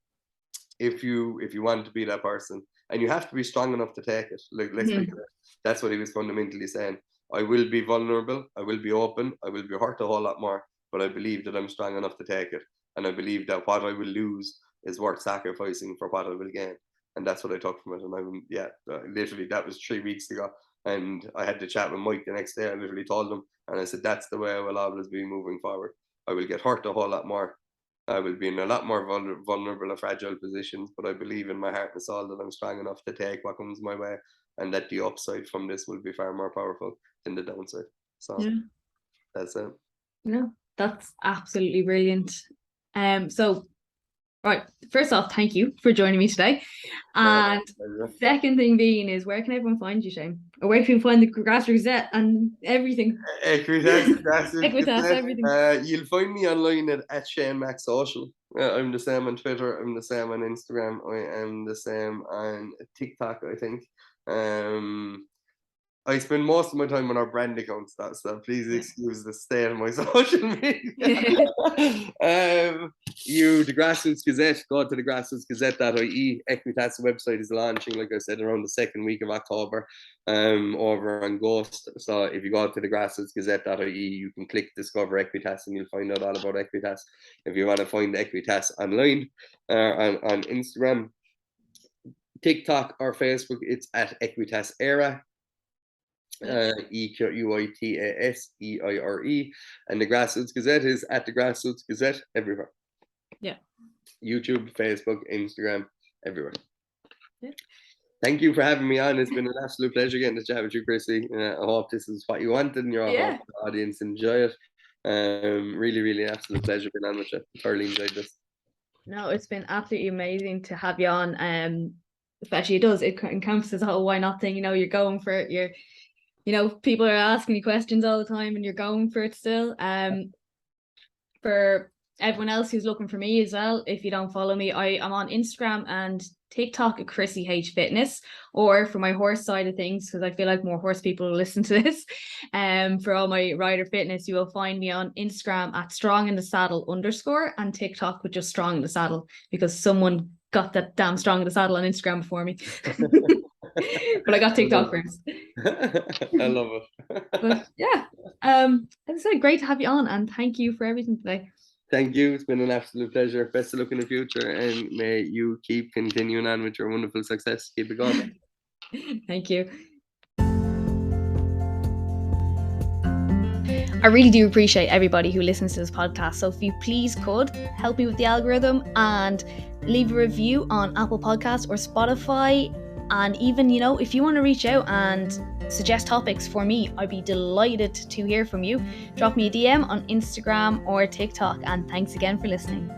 if you want to be that person, and you have to be strong enough to take it. Like, let's be clear. That's what he was fundamentally saying. I will be vulnerable. I will be open. I will be hurt a whole lot more, but I believe that I'm strong enough to take it, and I believe that what I will lose is worth sacrificing for what I will gain. And that's what I took from it. And literally, that was 3 weeks ago. And I had to chat with Mike the next day. I literally told him, and I said, that's the way I will always be moving forward. I will get hurt a whole lot more. I will be in a lot more vulnerable and fragile positions, but I believe in my heart and soul that I'm strong enough to take what comes my way, and that the upside from this will be far more powerful than the downside. So Yeah. that's it. No, that's absolutely brilliant. So, right, first off, thank you for joining me today. And second thing being is, where can everyone find you, Shane? Or where can people find the Grassroots Gazette and everything? Equitas, Equitas, everything. You'll find me online at Shane Mac Social. I'm the same on Twitter. I'm the same on Instagram. I am the same on TikTok, I think. I spend most of my time on our brand accounts, so please excuse the state of my social media. The Grassroots Gazette, go to the grassrootsgazette.ie. Equitas website is launching, like I said, around the second week of October, over on Ghost. So if you go to the grassrootsgazette.ie, you can click Discover Equitas and you'll find out all about Equitas. If you want to find Equitas online, on Instagram, TikTok or Facebook, it's at Equitas Era. EQUITASEIRE, and the Grassroots Gazette is at the Grassroots Gazette everywhere. Yeah. YouTube, Facebook, Instagram, everywhere. Yeah. Thank you for having me on. It's been an absolute pleasure getting to chat with you, Chrissy. I hope this is what you wanted and I hope the audience enjoy it. Really, really an absolute pleasure being on with you. Thoroughly enjoyed this. No, it's been absolutely amazing to have you on. Especially it encompasses the whole why not thing. You're going for it. People are asking you questions all the time and you're going for it still. For everyone else who's looking for me as well, if you don't follow me, I'm on Instagram and TikTok at Chrissy H Fitness, or for my horse side of things, because I feel like more horse people will listen to this. For all my rider fitness, you will find me on Instagram at @stronginthesaddle_ and TikTok with just Strong in the Saddle, because someone got that damn Strong in the Saddle on Instagram before me. But I got TikTok first. I love it. But yeah, as I said, great to have you on, and thank you for everything today. Thank you. It's been an absolute pleasure. Best of luck in the future, and may you keep continuing on with your wonderful success. Keep it going. Thank you. I really do appreciate everybody who listens to this podcast. So if you please could help me with the algorithm and leave a review on Apple Podcasts or Spotify. And even, if you want to reach out and suggest topics for me, I'd be delighted to hear from you. Drop me a DM on Instagram or TikTok. And thanks again for listening.